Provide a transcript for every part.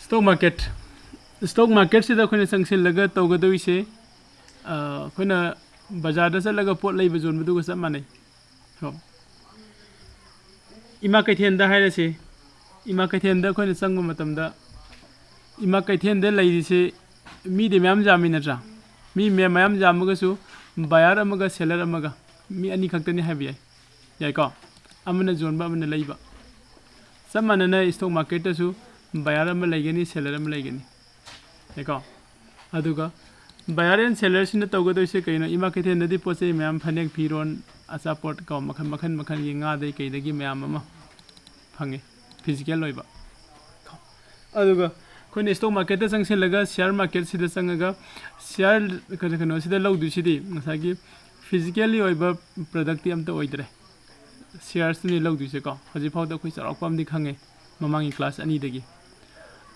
stock market se da khone sangsil laga tawgadoi se khona bazar da salaga pot leiba zon budu ga samane ho ima kaithen da haira se ima kaithen da khone sangma matam da ima kaithen da lai se mi de myam jami na tra mi me mayam jamaga su buyer amaga seller amaga mi ani khaktani habi yai ko amana zon ba amana leiba samana na stock market ta su buyer ama laigani seller ama laigani yai ko aduga buyer and seller sin tawgadoi se kaino ima kaithen da di poche myam phanek phiron asaport ko makhan gi nga dai kai dagi myam ama phange physical loiba aduga khone stock market ta sangse laga share market sida sangaga share kano sida lawdu sidi ngasagi physically oiba product ti amta oidre shares ni lawdu se ko haji phau da khoi sarok pam di khange mamangi class ani dagi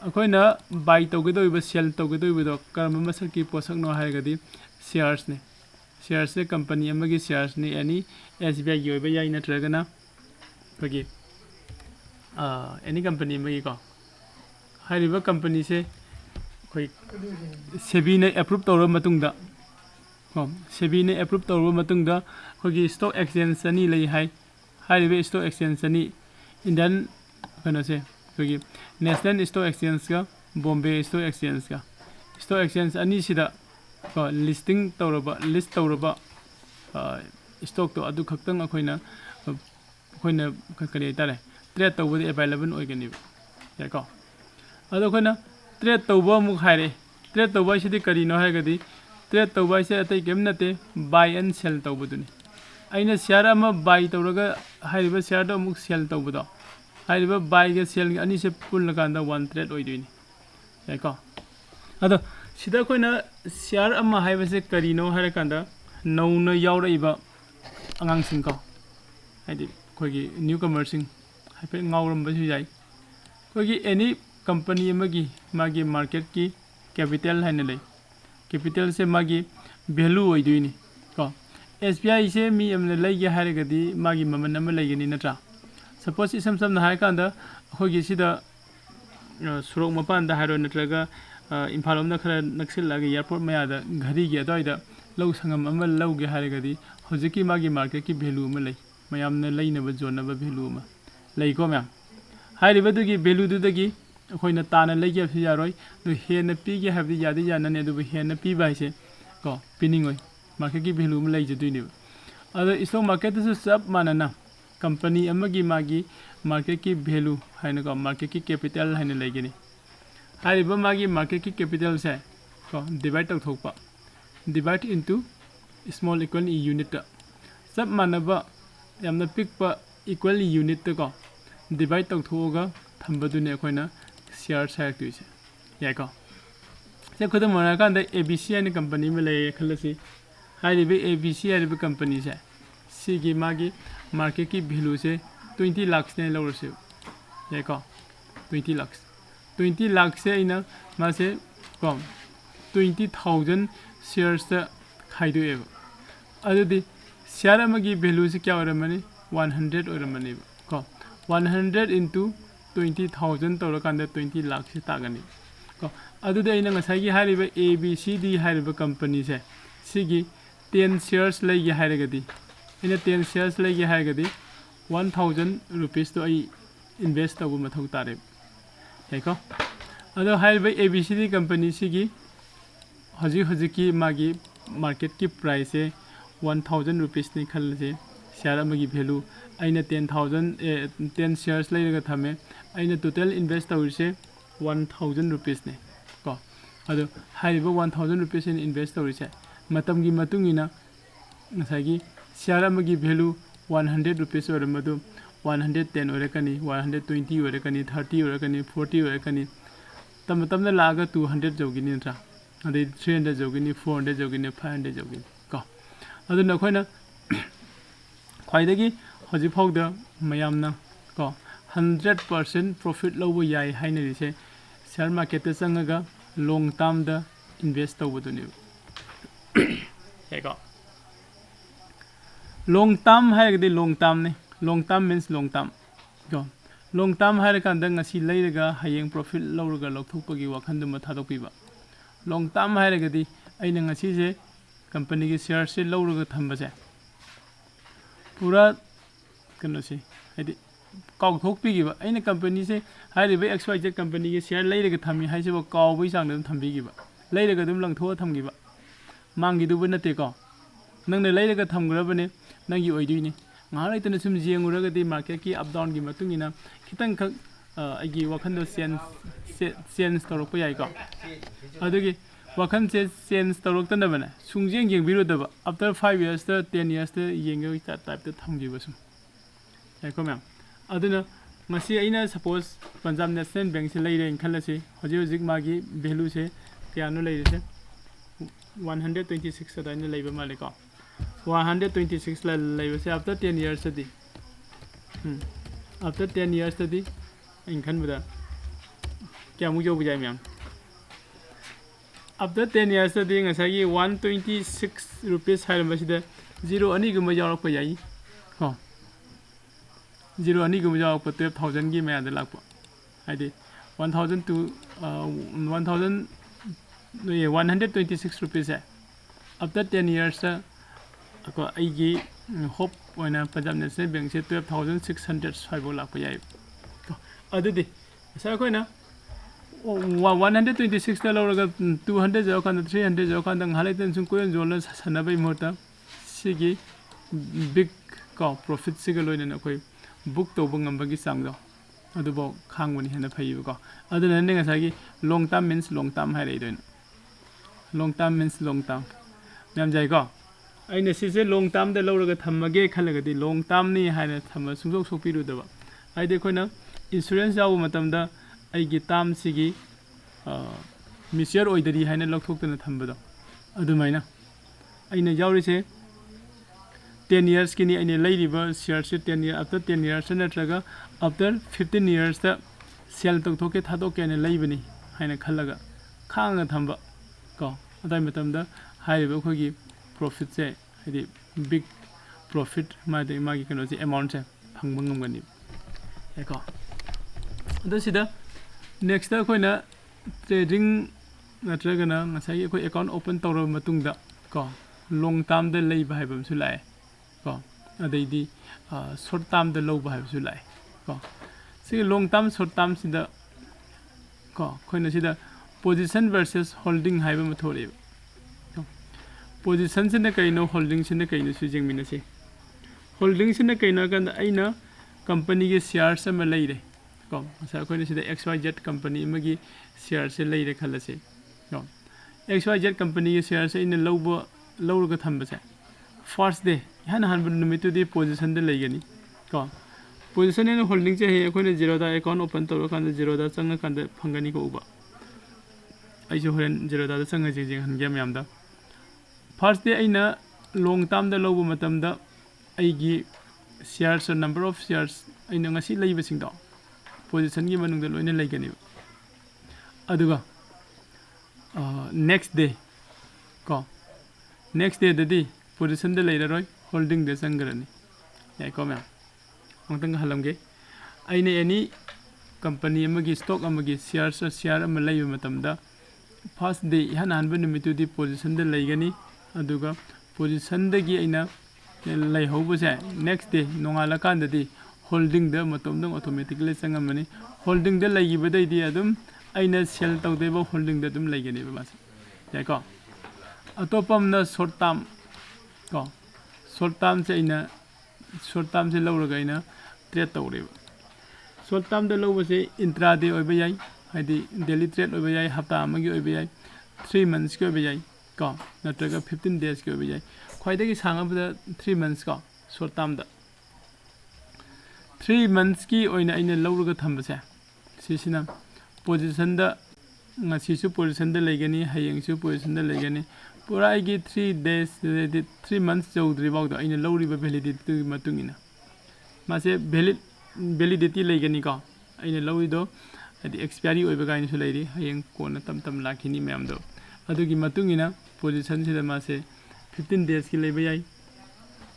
akhoina buy tawgadoi sell tawgadoi do karama masaki posak no haigadi shares ne shares se company amagi shares ni ani SBI gi oiba yai natragana bagi any company amagi ko हाइरिबा company से कोई सेबी ने approve तौर मतुंगदा सेबी ने approve तौर मतुंगदा कोई stock exchange अनि लई हाइरिबा स्टॉक एक्सचेंज अनि इंडियन कनो से कोई नेशनल स्टॉक एक्सचेंज का बॉम्बे स्टॉक एक्सचेंज अनि सिदा को लिस्टिंग तौरबा लिस्ट तौरबा स्टॉक तो अदु खक्तंग अखोइना कने तारे ट्रेड तौबदि अवेलेबल ओइगनि याको अदो खना ट्रेड तौबा मु हाइरे ट्रेड तौबा सिदि करिनो हाइगदि ट्रेड तौबा से अतै केम नते बाय एंड सेल तौबदुनि आइना शेयर अमा बाय तौरगा हाइरिबा शेयर दो मु सेल तौबदो हाइरिबा बाय गे सेल अनि से पुल कांदा वन ट्रेड ओइदुनि याको अदो सिदा कोइना शेयर अमा हाइबसे करिनो हाइरे कांदा नौना यावरइबा अंगांग सिंको हाइदि खोगी न्यू कमर्सिंग हाइपे ngaurम बसु जाय खोगी एनी कंपनी अमगी मागी मार्केट की कैपिटल है नले कैपिटल से मागी वैल्यू ओइदुइनि को SBI से मी अमने लैगे हारगदी मागी ममन अम लैगनि नत्रा सपोज इसम सम ना हाय कांदा अखोगी सिदा सुरोक मपान दा हारो नत्रगा इम्फाल ओमना खरा नक्सल लागे एयरपोर्ट मयादा घरी गे अदोइदा लौ संगम अम लौगे हारगदी होजिकी मागी मार्केट की वैल्यू अम लै मयामने लैनबा जोनबा वैल्यू अम लैको म्याम हारिबदुगी वैल्यू दुदगी अखोइना ताना लैगे फि यारोय दु हेन पीगे हाबि यादि जानने दु हेन पीबा हिसे को पिनिंगोय मार्केट की वैल्यू म लैजे दुइने अदो स्टॉक मार्केट सु सब मानना कंपनी अमगी मागी मार्केट की वैल्यू हाइना को मार्केट की कैपिटल हाइना लैगेनि हारिबा मागी मार्केट की कैपिटल से को डिवाइड तौथोकपा divide into small equal unit सब मानबा यामना पिकपा इक्वल यूनिट को डिवाइड तौथोगा थंबदुने अखोइना शेयर साइक तुइसे याको से खुद मना कांद ABC ने कंपनी में ले खलसी हाइबे ABC हाइबे कंपनी से सीगी मागी मार्केट की वैल्यू से 20 लाख ने लौरसे याको 20 लाख से इना मासे कम 20,000 शेयर्स खाइदो एबो अदुदि शेयर अमगी वैल्यू से क्या ओरमनी 100 ओरमनी को 100 into 20,000 तौरकांदा 20 लाख से तागनी को अदुदे इना ngसाigi हारिबा ABCD हारिबा कंपनी से सिगी 10 शेयर्स लैगे हारगदी इन 10 शेयर्स लैगे हारगदी 1000 रुपीस तो आई इन्वेस्ट तब मथौ तारे याको अदो हारिबा ABCD कंपनी सिगी हजि की मागी मार्केट की प्राइस से 1000 रुपीस नि खलसे शेयर अमगी वैल्यू आइना 10 शेयर्स लैरगा थमे आइना टोटल इन्वेस्ट तौरिसे 1000 रुपीस ने को अदो हारिबा 1000 रुपीस इन इन्वेस्ट तौरिसे मतमगी मतुंगिना ngसाigi शेयर अमगी वैल्यू 100 रुपीस ओरमदु 110 ओरकनी 120 ओरकनी 30 ओरकनी 40 ओरकनी तम तमना लागा 200 जोगिनी नत्रा अदे 300 जोगिनी 400 जोगिनी 500 जोगिनी को अदो नखोइना ख्वाइदगी हजि फाउदा मयामना को 100% प्रॉफिट लौबो याय हाइनरिसे शेयर मार्केट ते संगगा लॉन्ग टर्म दा इन्वेस्ट तौबदुनि हेको लॉन्ग टर्म है लॉन्ग टर्म ने long term means long term को long term hai kan dang ngasi leiraga hayeng profit lawraga lawthokpagi wakhanduma thadokpiba long term hai ga di aina ngasi je company gi share se lawraga thambase pura kano se hadi kaw thokpigiba aina company se hairibe xyz company gi share leiraga thami haisiba kawbai chang dum thambigiba leiraga dum langtho thamgiba mangi du banate ko nangna leiraga thamgrabane nangi oiduini ngalai tana sum jenguraga di market ki up down gi matungina kitang khak agi wakhando sense torok pa yai ko adugi wakhan se sense torok tana bana sungjeng jeng birodaba after 5 years ta 10 years ta yenga ta type ta thamgi basum yai ko ma'am aduna masi aina suppose Punjab National Bank se leire khalase hoji hoji magi value se kyano leire se 126 ada ni leiba male ko 126 la leiba se after 10 years adi after 10 years adi in khan bada kya mu jo bujai myam after 10 years adi ngasagi 126 rupees haram basida 0 ani guma jarak pa yai ho 0 ani guma jarak pa 12000 gi ma da lakpa haidi 1000 to 1000 126 rupees hai after 10 years ko aigi hope oina Punjab National Bank se 12600 5 lakh pa yai adudi sa ko na 126 ta lawraga 200 jaw kan 300 jaw kan dang halai ten sung koyan jola sanabai mota sigi big ko profit siga loina na koi book to bangam bagi sang do adu bo khangwani hena phai ko aduna ne ngasagi long term means long term hai rei doin long term means long term ma'am जाएगा अने से long term दे लौरगा थमगे खलगदी long term नि हाने थम सुंजोक सोपिरुदबा आई देखोना insurance जाव मतमदा आइगी term सिगी मिसियर ओइदरी हाने लखोक्तन थमबदो अदुमाइना अइने जावरिसे 10 years किनी अइने लैरिबा share से 10 year after 10 years नत्रगा after 15 years ता सेल तोके थादोके ने लैबनी हाने खलगा खांगा थमबा को अदाय मतमदा हाइबा खोगी प्रॉफिट से हाइदि बिग प्रॉफिट मादे मागी कनो से अमाउंट से फंगबा ngमगनि एको अदा सिदा नेक्स्ट दा खोइना trading नत्रगना ngasai khoi account open tawra matungda ko long term da leiba haibam su lai ko adaidi short term da loba haib su lai ko si long term short term sida ko khoina sida position versus holding haiba mathori position से न कहीं holding से न कहीं सुजिंग मिना से holding से न कहीं का अना कंपनी के शेयर से मैं ले रहे को ऐसा कोई नहीं XYZ कंपनी में की शेयर से ले रहे खल से को XYZ कंपनी के शेयर से इन लव का थम बसे फर्स्ट डे यहाँ हन निमित्त दी पोजीशन दे लेगनी को पोजीशन इन होल्डिंग से है कोई Zerodha अकाउंट ओपन तौर कांदे Zerodha चंग कांदे फंगनी को उबा ऐसे होरेन Zerodha चंग जिंग हन गया मैम दा फर्स्ट डे अना long term दा लौब मतमदा अगी शेयर्स नंबर ऑफ शेयर्स अना ngasi लेबसिंग दो पोजीशन की मनुंग दा लोइने लेगनी अदुगा नेक्स्ट डे को नेक्स्ट डे ददी पोजीशन दा लेररोय होल्डिंग दे संगरनी याई को मैम अंतंग हलमगे अने एनी कंपनी अमगी स्टॉक अमगी शेयर्स शेयर अम लेब मतमदा फर्स्ट डे हन हनब निमितुदी पोजीशन दा लेगनी अदुगा पोजीशन दगी अना लेहौबसे नेक्स्ट डे नोंगाला कांददी होल्डिंग द मतोमदंग ऑटोमेटिकली चंगमनी होल्डिंग द लेगिबदैदी अदुम अना सेल तौदेबा होल्डिंग द अदुम लेगनी बास याको अतोपमना शॉर्ट टर्म को शॉर्ट टर्म से लौरगा अना ट्रेड तौरेबा शॉर्ट टर्म द लौबसे इंट्राडे ओइबा याई हाइदि डेली ट्रेड ओइबा याई हफ्ता अमगी ओइबा याई 3 months के ओइबा याई को नत्रगा 15 days के ओइबा याई ख्वाइदगी सांगबदा 3 months को शॉर्ट टर्म द 3 months की ओइना अइना लौरगा थंबसे सिसिना पोजीशन द ngasisu पोजीशन द लेगनी हायंगसु पोजीशन द लेगनी पूरा आइगी 3 days 3 months जौद्रि बाउद अइना लौरिबा वैलिडिटी मतुंगिना मासे वैलिडिटी लेगनी को अइना लौरिदो अदि एक्सपायरी ओइबा गाइनसु लेरि हायंग कोना तम तम लाखिनी मैम दो अदुगी मतुंगिना पोजीशन से मासे 15 days की लेबा याई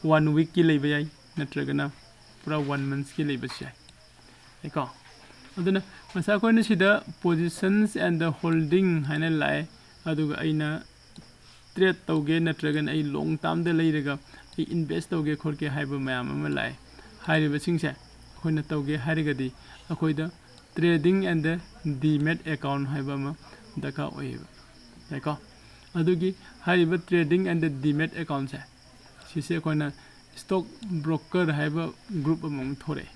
1 week की लेबा याई नत्रगना पूरा 1 month की लेबा याई ꯀꯣ ꯑꯗꯨꯅ ꯉꯁꯥꯏ ꯑꯩꯈꯣꯏꯅ ꯁꯤꯗ ꯄꯣꯖꯤꯁꯟꯁ ꯑꯦꯟ ꯗ ꯍꯣꯜꯗꯤꯡ ꯍꯥꯏꯅ ꯂꯥꯛꯑꯦ ꯑꯗꯨꯒ ꯑꯩꯅ ꯇ꯭ꯔꯦꯠ ꯇꯧꯒꯦ ꯅꯠꯇ꯭ꯔꯒꯅ ꯑꯩ ꯂꯣꯡ ꯇꯥꯝꯗ ꯂꯩꯔꯒ ꯑꯩ ꯏꯟꯚꯦꯁ ꯇꯧꯒꯦ ꯈꯣꯠꯀꯦ ꯍꯥꯏꯕ ꯃꯌꯥꯝ ꯑꯃ ꯂꯥꯛꯑꯦ ꯍꯥꯏꯔꯤꯕꯁꯤꯡꯁꯦ ꯑꯩꯈꯣꯏꯅ ꯇꯧꯒꯦ ꯍꯥꯏꯔꯒꯗꯤ ꯑꯩꯈꯣꯏꯗ ꯇ꯭ꯔꯦꯗꯤꯡ ꯑꯦꯟ ꯗ ꯗꯤꯃꯦꯠ ꯑꯦꯀꯥꯎꯟ ꯍꯥꯏꯕ ꯑꯃ ꯗꯔꯀꯥꯔ ꯑꯣꯏꯌꯦꯕ ꯌꯥꯏꯀꯣ ꯑꯗꯨꯒꯤ ꯍꯥꯏꯔꯤꯕ ꯇ꯭ꯔꯦꯗꯤꯡ ꯑꯦꯟ ꯗ ꯗꯤꯃꯦꯠ ꯑꯦꯀꯥꯎꯟꯁꯦ ꯁꯤꯁꯦ ꯑꯩꯈꯣꯏꯅ ꯁ꯭ꯇꯣꯛ ꯕ꯭ꯔꯣꯀꯔ ꯍꯥꯏꯕ ꯒ꯭ꯔꯨꯞ ꯑꯃꯃꯨꯛ ꯊꯣꯛꯑꯦ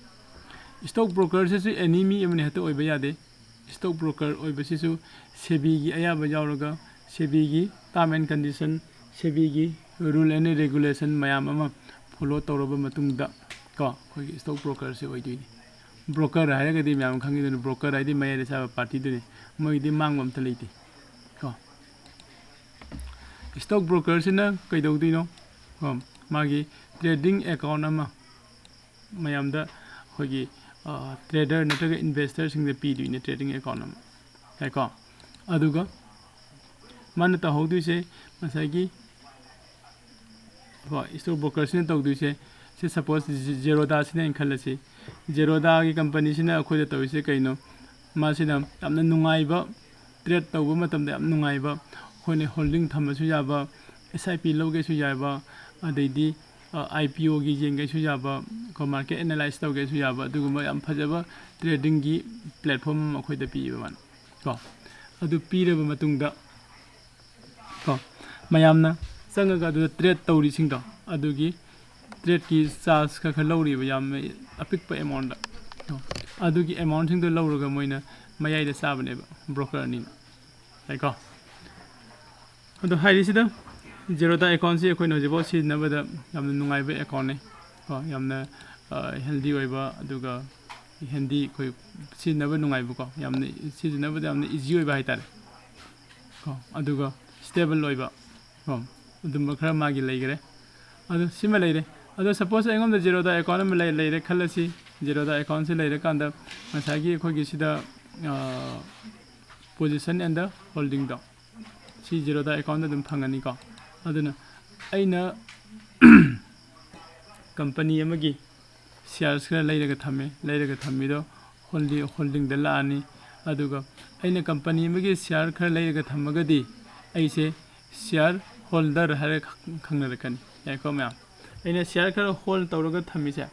ꯁ꯭ꯇꯣꯛ ꯕ꯭ꯔꯣꯀꯔꯁꯤꯁꯨ ꯑꯦꯅꯤ ꯃꯤ ꯑꯃꯅ ꯍꯦꯛꯇ ꯑꯣꯏꯕ ꯌꯥꯗꯦ ꯁ꯭ꯇꯣꯛ ꯕ꯭ꯔꯣꯀꯔ ꯑꯣꯏꯕꯁꯤꯁꯨ ꯁꯦꯕꯤꯒꯤ ꯑꯌꯥꯕ ꯌꯥꯎꯔꯒ ꯁꯦꯕꯤꯒꯤ ꯇꯥꯔꯝ ꯑꯦꯟ ꯀꯟꯗꯤꯁꯟ ꯁꯦꯕꯤꯒꯤ ꯔꯨꯜ ꯑꯦꯟ ꯔꯦꯒꯨꯂꯦꯁꯟ ꯃꯌꯥꯝ ꯑꯃ ꯐꯣꯂꯣ ꯇꯧꯔꯕ ꯃꯇꯨꯡꯗ ꯀꯣ ꯑꯩꯈꯣꯏꯒꯤ ꯁ꯭ꯇꯣꯛ ꯕ꯭ꯔꯣꯀꯔꯁꯦ ꯑꯣꯏꯗꯣꯏꯅꯤ ꯕ꯭ꯔꯣꯀꯔ ꯍꯥꯏꯔꯒꯗꯤ ꯃꯌꯥꯝ ꯈꯪꯉꯤꯗꯨꯅꯤ ꯕ꯭ꯔꯣꯀꯔ ꯍꯥꯏꯗꯤ ꯃꯌꯥꯏꯗ ꯆꯥꯕ ꯄꯥꯔꯇꯤꯗꯨꯅꯤ ꯃꯣꯏꯒꯤꯗꯤ ꯃꯥꯡꯕ ꯑꯝꯇ ꯂꯩꯇꯦ ꯀꯣ ꯁ꯭ꯇꯣꯛ ꯕ꯭ꯔꯣꯀꯔꯁꯤꯅ ꯀꯩꯗꯧꯗꯣꯏꯅꯣ ꯃꯥꯒꯤ ꯇ꯭ꯔꯦꯗꯤꯡ ꯑꯦꯀꯥꯎꯟ ꯑꯃ ꯃꯌꯥꯝꯗ ꯑꯩꯈꯣꯏꯒꯤ ꯇ꯭ꯔꯦꯗꯔ ꯅꯠꯇ꯭ꯔꯒ ꯏꯟꯚꯦꯁꯇꯔꯁꯤꯡꯗ ꯄꯤꯗꯣꯏꯅꯦ ꯇ꯭ꯔꯦꯗꯤꯡ ꯑꯦꯀꯥꯎꯟ ꯑꯃ ꯌꯥꯏꯀꯣ ꯑꯗꯨꯒ ꯃꯥꯅ ꯇꯧꯍꯧꯗꯣꯏꯁꯦ ꯉꯁꯥꯏꯒꯤ ꯁ꯭ꯇꯣꯛ ꯕ꯭ꯔꯣꯀꯔꯁꯤꯅ ꯇꯧꯗꯣꯏꯁꯦ ꯁꯤ ꯁꯄꯣꯁ ꯖꯦꯔꯣꯗꯥꯁꯤꯅ ꯑꯩꯅ ꯈꯜꯂꯁꯤ ꯖꯦꯔꯣꯗꯥꯒꯤ ꯀꯝꯄꯅꯤꯁꯤꯅ ꯑꯩꯈꯣꯏꯗ ꯇꯧꯔꯤꯁꯦ ꯀꯩꯅꯣ ꯃꯥꯁꯤꯅ ꯌꯥꯝꯅ ꯅꯨꯡꯉꯥꯏꯕ ꯇ꯭ꯔꯦꯠ ꯇꯧꯕ ꯃꯇꯝꯗ ꯌꯥꯝ ꯅꯨꯡꯉꯥꯏꯕ ꯑꯩꯈꯣꯏꯅ ꯍꯣꯜꯗꯤꯡ ꯊꯝꯕꯁꯨ ꯌꯥꯕ SIP ꯂꯧꯒꯦꯁꯨ ꯌꯥꯕ ꯑꯗꯩꯗꯤ IPOꯒꯤ ꯌꯦꯡꯒꯦꯁꯨ ꯌꯥꯕ ꯃꯥꯔꯀꯦꯠ ꯑꯦꯅꯥꯂꯥꯏꯁ ꯇꯧꯒꯦꯁꯨ ꯌꯥꯕ ꯑꯗꯨꯒꯨꯝꯕ ꯌꯥꯝ ꯐꯖꯕ ꯇ꯭ꯔꯦꯗꯤꯡꯒꯤ ꯄ꯭ꯂꯦꯠꯐꯣꯝ ꯑꯃ ꯑꯩꯈꯣꯏꯗ ꯄꯤꯌꯦꯕ ꯃꯥꯅ ꯀꯣ ꯑꯗꯨ ꯄꯤꯔꯕ ꯃꯇꯨꯡꯗ ꯀꯣ ꯃꯌꯥꯝꯅ ꯆꯪꯉꯒ ꯑꯗꯨꯗ ꯇ꯭ꯔꯦꯠ ꯇꯧꯔꯤꯁꯤꯡꯗꯣ ꯑꯗꯨꯒꯤ ꯇ꯭ꯔꯦꯠꯀꯤ ꯆꯥꯔꯖ ꯈꯔ ꯂꯧꯔꯤꯕ ꯌꯥꯝꯅ ꯑꯄꯤꯛꯄ ꯑꯦꯃꯥꯎꯟꯗ ꯑꯗꯨꯒꯤ ꯑꯦꯃꯥꯎꯟꯁꯤꯡꯗꯣ ꯂꯧꯔꯒ ꯃꯣꯏꯅ ꯃꯌꯥꯏꯗ ꯆꯥꯕꯅꯦꯕ ꯕ꯭ꯔꯣꯀꯔ ꯑꯅꯤꯅ ꯌꯥꯏꯀꯣ ꯑꯗꯣ ꯍꯥꯏꯔꯤꯁꯤꯗ ꯖꯦꯔꯣꯗꯥ ꯑꯦꯀꯥꯎꯟꯁꯤ ꯑꯩꯈꯣꯏꯅ ꯍꯧꯖꯤꯛꯐꯥꯎ ꯁꯤꯖꯤꯟꯅꯕꯗ ꯌꯥꯝꯅ ꯅꯨꯡꯉꯥꯏꯕ ꯑꯦꯀꯥꯎꯟꯅꯤ ꯀꯣ ꯌꯥꯝꯅ ꯍꯦꯜꯗꯤ ꯑꯣꯏꯕ ꯑꯗꯨꯒ ꯍꯦꯜꯗꯤ ꯑꯩꯈꯣꯏ ꯁꯤꯖꯤꯟꯅꯕ ꯅꯨꯡꯉꯥꯏꯕꯀꯣ ꯌꯥꯝꯅ ꯁꯤꯖꯤꯟꯅꯕꯗ ꯌꯥꯝꯅ ꯏꯖꯤ ꯑꯣꯏꯕ ꯍꯥꯏꯇꯥꯔꯦ ꯀꯣ ꯑꯗꯨꯒ ꯁ꯭ꯇꯦꯕꯜ ꯑꯣꯏꯕ ꯀꯣ ꯑꯗꯨꯝꯕ ꯈꯔ ꯃꯥꯒꯤ ꯂꯩꯈꯔꯦ ꯑꯗꯨ ꯁꯤꯃ ꯂꯩꯔꯦ ꯑꯗꯣ ꯁꯄꯣꯁ ꯑꯩꯉꯣꯟꯗ ꯖꯦꯔꯣꯗꯥ ꯑꯦꯀꯥꯎꯟ ꯑꯃ ꯂꯩꯔꯦ ꯈꯜꯂꯁꯤ ꯖꯦꯔꯣꯗꯥ ꯑꯦꯀꯥꯎꯟꯁꯤ ꯂꯩꯔꯀꯥꯟꯗ ꯉꯁꯥꯏꯒꯤ ꯑꯩꯈꯣꯏꯒꯤ ꯁꯤꯗ ꯄꯣꯖꯤꯁꯟ ꯑꯦꯟ ꯗ ꯍꯣꯜꯗꯤꯡꯗꯣ ꯁꯤ ꯖꯦꯔꯣꯗꯥ ꯑꯦꯀꯥꯎꯟꯗ ꯑꯗꯨꯝ ꯐꯪꯒꯅꯤꯀꯣ ꯑꯗꯨꯅ ꯑꯩꯅ ꯀꯝꯄꯅꯤ ꯑꯃꯒꯤ ꯁꯤꯌꯥꯔꯁ ꯈꯔ ꯂꯩꯔꯒ ꯊꯝꯃꯤꯗꯣ ꯍꯣꯜꯗꯤꯡꯗ ꯂꯥꯛꯑꯅꯤ ꯑꯗꯨꯒ ꯑꯩꯅ ꯀꯝꯄꯅꯤ ꯑꯃꯒꯤ ꯁꯤꯌꯥꯔ ꯈꯔ ꯂꯩꯔꯒ ꯊꯝꯃꯒꯗꯤ ꯑꯩꯁꯦ ꯁꯤꯌꯥꯔ ꯍꯣꯜꯗꯔ ꯍꯥꯏꯔꯒ ꯈꯪꯅꯔꯛꯀꯅꯤ ꯌꯥꯏꯀꯣ ꯃꯌꯥꯝ ꯑꯩꯅ ꯁꯤꯌꯥꯔ ꯈꯔ ꯍꯣꯜ ꯇꯧꯔꯒ ꯊꯝꯃꯤꯁꯦ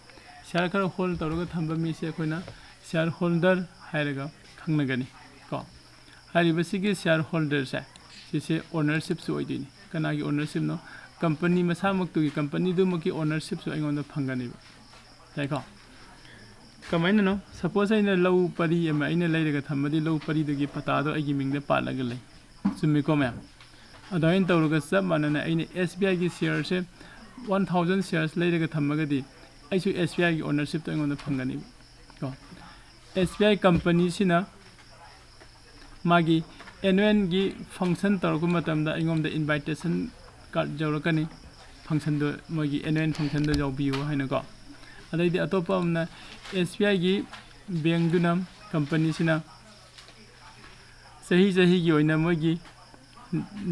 ꯁꯤꯌꯥꯔ ꯈꯔ ꯍꯣꯜ ꯇꯧꯔꯒ ꯊꯝꯕ ꯃꯤꯁꯦ ꯑꯩꯈꯣꯏꯅ ꯁꯤꯌꯥꯔ ꯍꯣꯜꯗꯔ ꯍꯥꯏꯔꯒ ꯈꯪꯅꯒꯅꯤ ꯀꯣ ꯍꯥꯏꯔꯤꯕꯁꯤꯒꯤ ꯁꯤꯌꯥꯔ ꯍꯣꯜꯗꯔꯁꯦ ꯁꯤꯁꯦ ꯑꯣꯅꯔꯁꯤꯞꯁꯨ ꯑꯣꯏꯗꯣꯏꯅꯤ ꯀꯅꯥꯒꯤ ꯑꯣꯅꯔꯁꯤꯞꯅꯣ ꯀꯝꯄꯅꯤ ꯃꯁꯥꯃꯛꯇꯨꯒꯤ ꯀꯝꯄꯅꯤꯗꯨꯃꯛꯀꯤ ꯑꯣꯅꯔꯁꯤꯞꯁꯨ ꯑꯩꯉꯣꯟꯗ ꯐꯪꯒꯅꯦꯕ ꯌꯥꯏꯀꯣ ꯀꯃꯥꯏꯅꯅꯣ ꯁꯄꯣꯁ ꯑꯩꯅ ꯂꯧ ꯄꯔꯤ ꯑꯃ ꯑꯩꯅ ꯂꯩꯔꯒ ꯊꯝꯃꯗꯤ ꯂꯧ ꯄꯔꯤꯗꯨꯒꯤ ꯄꯇꯥꯗꯣ ꯑꯩꯒꯤ ꯃꯤꯡꯗ ꯄꯥꯜꯂꯒ ꯂꯩ ꯆꯨꯝꯃꯤꯀꯣ ꯃꯌꯥꯝ ꯑꯗꯨꯃꯥꯏꯅ ꯇꯧꯔꯒ ꯆꯞ ꯃꯥꯟꯅꯅ ꯑꯩꯅ SBIꯒꯤ ꯁꯤꯌꯔꯁꯦ 1000 ꯁꯤꯌꯔꯁ ꯂꯩꯔꯒ ꯊꯝꯃꯒꯗꯤ ꯑꯩꯁꯨ SBIꯒꯤ ꯑꯣꯅꯔꯁꯤꯞꯇꯣ ꯑꯩꯉꯣꯟꯗ ꯐꯪꯒꯅꯦꯕ ꯀꯣ SBI ꯀꯝꯄꯅꯤꯁꯤꯅ ꯃꯥꯒꯤ ꯑꯦꯅꯨꯋꯦꯜꯒꯤ ꯐꯪꯁꯟ ꯇꯧꯔꯛꯄ ꯃꯇꯝꯗ ꯑꯩꯉꯣꯟꯗ ꯏꯟꯚꯥꯏꯇꯦꯁꯟ ꯀꯥꯔꯗ ꯌꯧꯔꯛꯀꯅꯤ ꯐꯪꯁꯟꯗꯣ ꯃꯣꯏꯒꯤ ꯑꯦꯅꯨꯋꯦꯜ ꯐꯪꯁꯟꯗꯣ ꯌꯥꯎꯕꯤꯌꯨ ꯍꯥꯏꯅꯀꯣ ꯑꯗꯩꯗꯤ ꯑꯇꯣꯞꯄ ꯑꯃꯅ SBIꯒꯤ ꯕꯦꯡꯛꯗꯨꯅ ꯀꯝꯄꯅꯤꯁꯤꯅ ꯆꯍꯤꯒꯤ ꯑꯣꯏꯅ ꯃꯣꯏꯒꯤ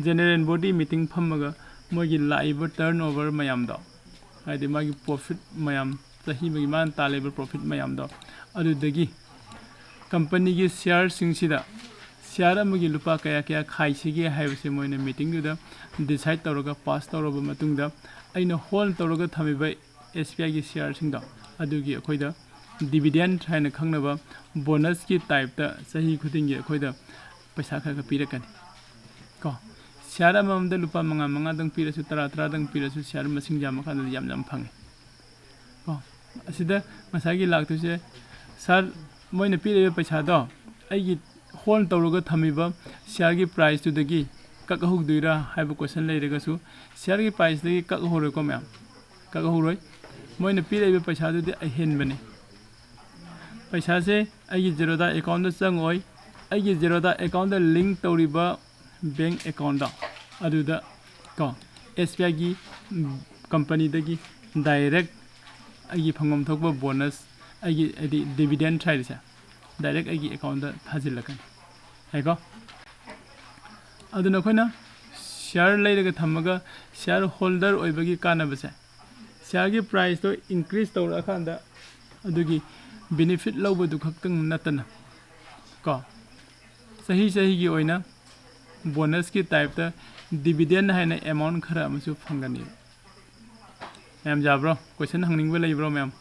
ꯖꯦꯅꯔꯦꯜ ꯕꯣꯗꯤ ꯃꯤꯇꯤꯡ ꯐꯝꯃꯒ ꯃꯣꯏꯒꯤ ꯂꯥꯛꯏꯕ ꯇꯔꯟ ꯑꯣꯚꯔ ꯃꯌꯥꯝꯗꯣ ꯍꯥꯏꯗꯤ ꯃꯥꯒꯤ ꯄ꯭ꯔꯣꯐꯤꯠ ꯃꯌꯥꯝ ꯆꯍꯤꯒꯤ ꯃꯥꯅ ꯇꯥꯜꯂꯤꯕ ꯄ꯭ꯔꯣꯐꯤꯠ ꯃꯌꯥꯝꯗꯣ ꯑꯗꯨꯗꯒꯤ ꯀꯝꯄꯅꯤꯒꯤ ꯁꯤꯌꯥꯔꯁꯤꯡꯁꯤꯗ ꯁꯤꯌꯥꯔ ꯑꯃꯒꯤ ꯂꯨꯄꯥ ꯀꯌꯥ ꯈꯥꯏꯁꯤꯒꯦ ꯍꯥꯏꯕꯁꯦ ꯃꯣꯏꯅ ꯃꯤꯇꯤꯡꯗꯨꯗ ꯗꯤꯁꯥꯏꯠ ꯇꯧꯔꯒ ꯄꯥꯁ ꯇꯧꯔꯕ ꯃꯇꯨꯡꯗ ꯑꯩꯅ ꯍꯣꯜ ꯇꯧꯔꯒ ꯊꯝꯃꯤꯕ SBIꯒꯤ ꯁꯤꯌꯥꯔꯁꯤꯡꯗꯣ ꯑꯗꯨꯒꯤ ꯑꯩꯈꯣꯏꯗ ꯗꯤꯕꯤꯗꯦꯟ ꯍꯥꯏꯅ ꯈꯪꯅꯕ ꯕꯣꯅꯁꯀꯤ ꯇꯥꯏꯞꯇ ꯆꯍꯤ ꯈꯨꯗꯤꯡꯒꯤ ꯑꯩꯈꯣꯏꯗ ꯄꯩꯁా ꯈꯔ ꯄꯤꯔꯛꯀꯅꯤ ꯀꯣ ꯁꯤꯌꯥꯔ ꯑꯃꯃꯝꯗ ꯂꯨꯄꯥ 5 ꯄꯤꯔꯁꯨ 10 ꯄꯤꯔꯁꯨ ꯁꯤꯌꯥꯔ ꯃꯁꯤꯡ ꯌꯥꯝꯃꯀꯥꯟꯗꯗꯤ ꯌꯥꯝ ꯐꯪꯉꯦ ꯀꯣ ꯑꯁꯤꯗ ꯉꯁꯥꯏꯒꯤ ꯂꯥꯛꯇꯣꯏꯁꯦ ꯁꯥꯔ ꯃꯣꯏꯅ ꯄꯤꯔꯤꯕ ꯄꯩꯁꯥꯗꯣ ꯑꯩꯒꯤ ꯍꯣꯜ ꯇꯧꯔꯒ ꯊꯝꯃꯤꯕ ꯁꯤꯌꯥꯔꯒꯤ ꯄ꯭ꯔꯥꯏꯁꯇꯨꯗꯒꯤ ꯀꯛꯍꯧꯗꯣꯏꯔꯥ ꯍꯥꯏꯕ ꯀꯣꯏꯁꯟ ꯂꯩꯔꯒꯁꯨ ꯁꯤꯌꯥꯔꯒꯤ ꯄ꯭ꯔꯥꯏꯁꯇꯒꯤ ꯀꯛꯍꯧꯔꯣꯏꯀꯣ ꯃꯌꯥꯝ ꯀꯛꯍꯧꯔꯣꯏ ꯃꯣꯏꯅ ꯄꯤꯔꯤꯕ ꯄꯩꯁꯥꯗꯨꯗꯤ ꯑꯍꯦꯟꯕꯅꯤ ꯄꯩꯁꯥꯁꯦ ꯑꯩꯒꯤ ꯖꯦꯔꯣꯗꯥ ꯑꯦꯀꯥꯎꯟꯗ ꯆꯪꯉꯣꯏ ꯑꯩꯒꯤ ꯖꯦꯔꯣꯗꯥ ꯑꯦꯀꯥꯎꯟꯗ ꯂꯤꯡꯛ ꯇꯧꯔꯤꯕ ꯕꯦꯡꯛ ꯑꯦꯀꯥꯎꯟꯗꯣ ꯑꯗꯨꯗ ꯀꯣ SBIꯒꯤ ꯀꯝꯄꯅꯤꯗꯒꯤ ꯗꯥꯏꯔꯦꯛ ꯑꯩꯒꯤ ꯐꯪꯐꯝ ꯊꯣꯛꯄ ꯕꯣꯅꯁ ꯑꯩꯒꯤ ꯍꯥꯏꯗꯤ ꯗꯤꯕꯤꯗꯦꯟ ꯍꯥꯏꯔꯤꯁꯦ ꯗꯥꯏꯔꯦꯛ ꯑꯩꯒꯤ ꯑꯦꯀꯥꯎꯟꯗ ꯊꯥꯖꯤꯜꯂꯛꯀꯅꯤ ꯌꯥꯏꯀꯣ ꯑꯗꯨꯅ ꯑꯩꯈꯣꯏꯅ ꯁꯤꯌꯥꯔ ꯂꯩꯔꯒ ꯊꯝꯃꯒ ꯁꯤꯌꯥꯔ ꯍꯣꯜꯗꯔ ꯑꯣꯏꯕꯒꯤ ꯀꯥꯟꯅꯕꯁꯦ ꯁꯤꯌꯥꯔꯒꯤ ꯄ꯭ꯔꯥꯏꯁꯇꯣ ꯏꯟꯀ꯭ꯔꯤꯖ ꯇꯧꯔꯛꯑꯀꯥꯟꯗ ꯑꯗꯨꯒꯤ benefit lꯧꯕꯗꯨ ꯈꯛꯇꯪ ꯅꯠꯇꯅ ꯀꯣ ꯆꯍꯤ ꯑꯣꯏꯅ ꯕꯣꯅꯁꯀꯤ ꯇꯥꯏꯞꯇ ꯗꯤꯕꯤꯗꯦꯟ ꯍꯥꯏꯅ ꯑꯦꯃꯥꯎꯟ ꯈꯔ ꯑꯃꯁꯨ ꯐꯪꯒꯅꯤ ꯃꯌꯥꯝ ꯌꯥꯕ꯭ꯔꯣ ꯀꯣꯏꯁꯟ ꯍꯪꯅꯤꯡꯕ ꯂꯩꯕ꯭ꯔꯣ ꯃꯌꯥꯝ